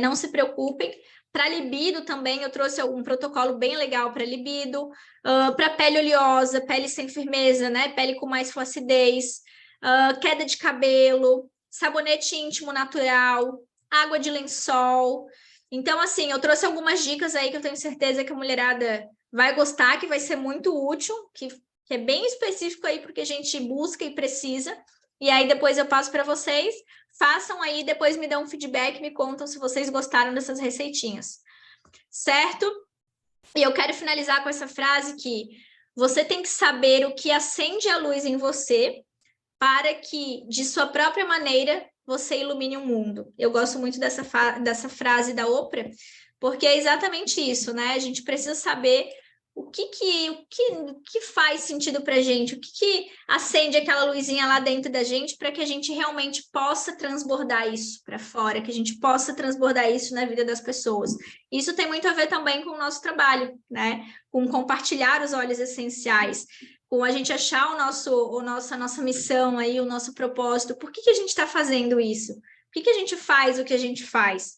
não se preocupem. Para libido também, eu trouxe um protocolo bem legal para libido, para pele oleosa, pele sem firmeza, né? Pele com mais flacidez, queda de cabelo, sabonete íntimo natural, água de lençol. Então, assim, eu trouxe algumas dicas aí que eu tenho certeza que a mulherada vai gostar, que vai ser muito útil, que é bem específico aí porque a gente busca e precisa. E aí depois eu passo para vocês. Façam aí, depois me dão um feedback, me contam se vocês gostaram dessas receitinhas. Certo? E eu quero finalizar com essa frase que você tem que saber o que acende a luz em você para que, de sua própria maneira, você ilumine o mundo. Eu gosto muito dessa frase da Oprah, porque é exatamente isso, né? A gente precisa saber o que faz sentido para a gente, o que acende aquela luzinha lá dentro da gente para que a gente realmente possa transbordar isso para fora, que a gente possa transbordar isso na vida das pessoas. Isso tem muito a ver também com o nosso trabalho, né? Com compartilhar os óleos essenciais, com a gente achar a nossa missão aí, o nosso propósito. Por que a gente está fazendo isso? Por que a gente faz o que a gente faz?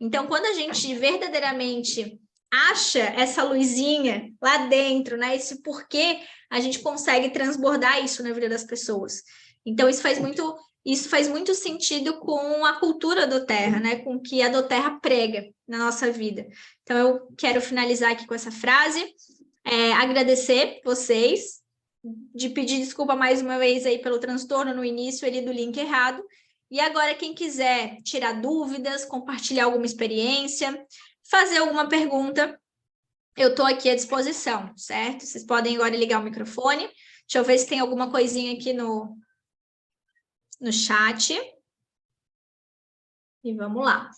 Então, quando a gente verdadeiramente acha essa luzinha lá dentro, né? Esse porquê, a gente consegue transbordar isso na vida das pessoas. Então, isso faz muito sentido com a cultura do Terra, né? Com o que a do Terra prega na nossa vida. Então, eu quero finalizar aqui com essa frase, agradecer vocês, de pedir desculpa mais uma vez aí pelo transtorno no início ali do link errado. E agora, quem quiser tirar dúvidas, compartilhar alguma experiência, fazer alguma pergunta, eu estou aqui à disposição, certo? Vocês podem agora ligar o microfone. Deixa eu ver se tem alguma coisinha aqui no chat. E vamos lá.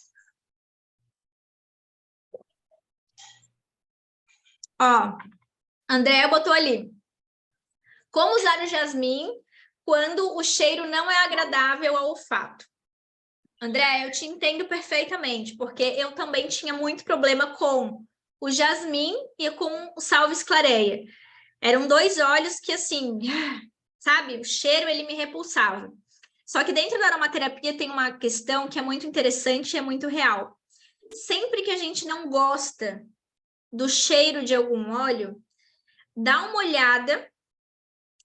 Ó, Andréa botou ali. Como usar o jasmim quando o cheiro não é agradável ao olfato? André, eu te entendo perfeitamente, porque eu também tinha muito problema com o jasmim e com o salves clareia. Eram dois óleos que, assim, sabe, o cheiro ele me repulsava. Só que dentro da aromaterapia tem uma questão que é muito interessante e é muito real. Sempre que a gente não gosta do cheiro de algum óleo, dá uma olhada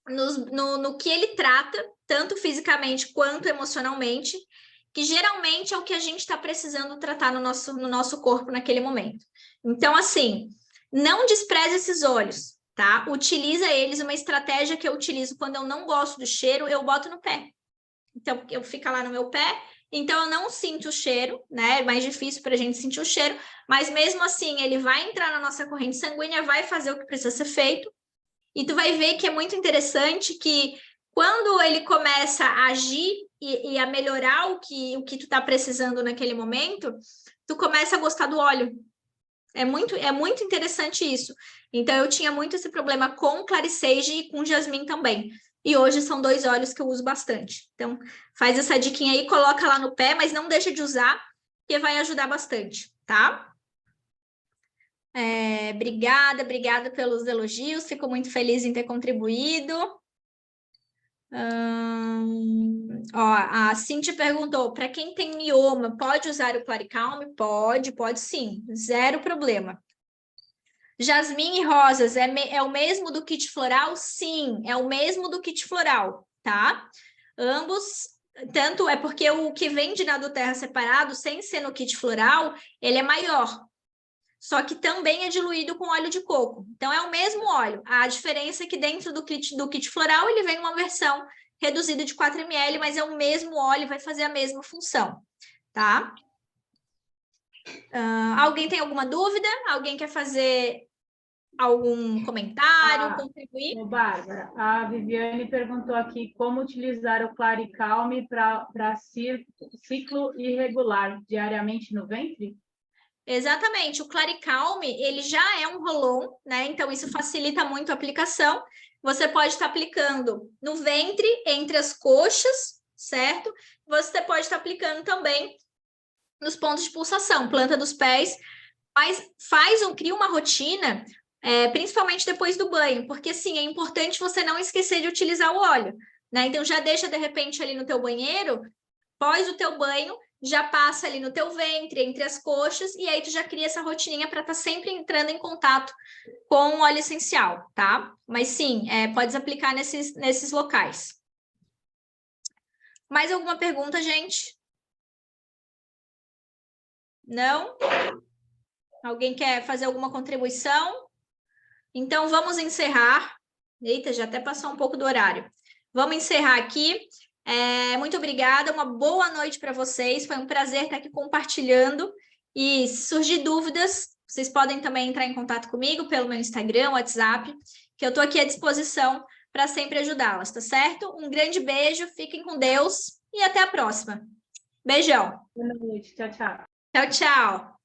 no que ele trata, tanto fisicamente quanto emocionalmente, que geralmente é o que a gente está precisando tratar no nosso corpo naquele momento. Então, assim, não despreze esses óleos, tá? Utiliza eles, uma estratégia que eu utilizo quando eu não gosto do cheiro, eu boto no pé. Então, eu fico lá no meu pé, então eu não sinto o cheiro, né? É mais difícil para a gente sentir o cheiro, mas mesmo assim, ele vai entrar na nossa corrente sanguínea, vai fazer o que precisa ser feito, e tu vai ver que é muito interessante que quando ele começa a agir e a melhorar o que tu tá precisando naquele momento, tu começa a gostar do óleo. É muito interessante isso. Então, eu tinha muito esse problema com Claricege e com jasmim também. E hoje são 2 óleos que eu uso bastante. Então, faz essa diquinha aí, coloca lá no pé, mas não deixa de usar, que vai ajudar bastante, tá? Obrigada pelos elogios, fico muito feliz em ter contribuído. A Cintia perguntou, para quem tem mioma, pode usar o Claricalme? Pode sim, zero problema. Jasmim e rosas, é o mesmo do kit floral? Sim, é o mesmo do kit floral, tá? Ambos, tanto é porque o que vende na do Terra separado, sem ser no kit floral, ele é maior. Só que também é diluído com óleo de coco. Então, é o mesmo óleo. A diferença é que dentro do kit floral, ele vem uma versão reduzida de 4 ml, mas é o mesmo óleo, vai fazer a mesma função, tá? Alguém tem alguma dúvida? Alguém quer fazer algum comentário, contribuir? Bárbara, a Viviane perguntou aqui como utilizar o Claricalme para ciclo irregular diariamente no ventre? Exatamente, o Claricalme, ele já é um roll-on, né? Então, isso facilita muito a aplicação. Você pode estar aplicando no ventre, entre as coxas, certo? Você pode estar aplicando também nos pontos de pulsação, planta dos pés, mas cria uma rotina, principalmente depois do banho, porque, sim, é importante você não esquecer de utilizar o óleo, né? Então, já deixa, de repente, ali no teu banheiro, após o teu banho, já passa ali no teu ventre, entre as coxas, e aí tu já cria essa rotininha para estar sempre entrando em contato com o óleo essencial, tá? Mas sim, podes aplicar nesses locais. Mais alguma pergunta, gente? Não? Alguém quer fazer alguma contribuição? Então, vamos encerrar. Eita, já até passou um pouco do horário. Vamos encerrar aqui. Muito obrigada, uma boa noite para vocês. Foi um prazer estar aqui compartilhando. E se surgir dúvidas, vocês podem também entrar em contato comigo pelo meu Instagram, WhatsApp, que eu estou aqui à disposição para sempre ajudá-las, tá certo? Um grande beijo, fiquem com Deus e até a próxima. Beijão. Boa noite, tchau, tchau. Tchau, tchau.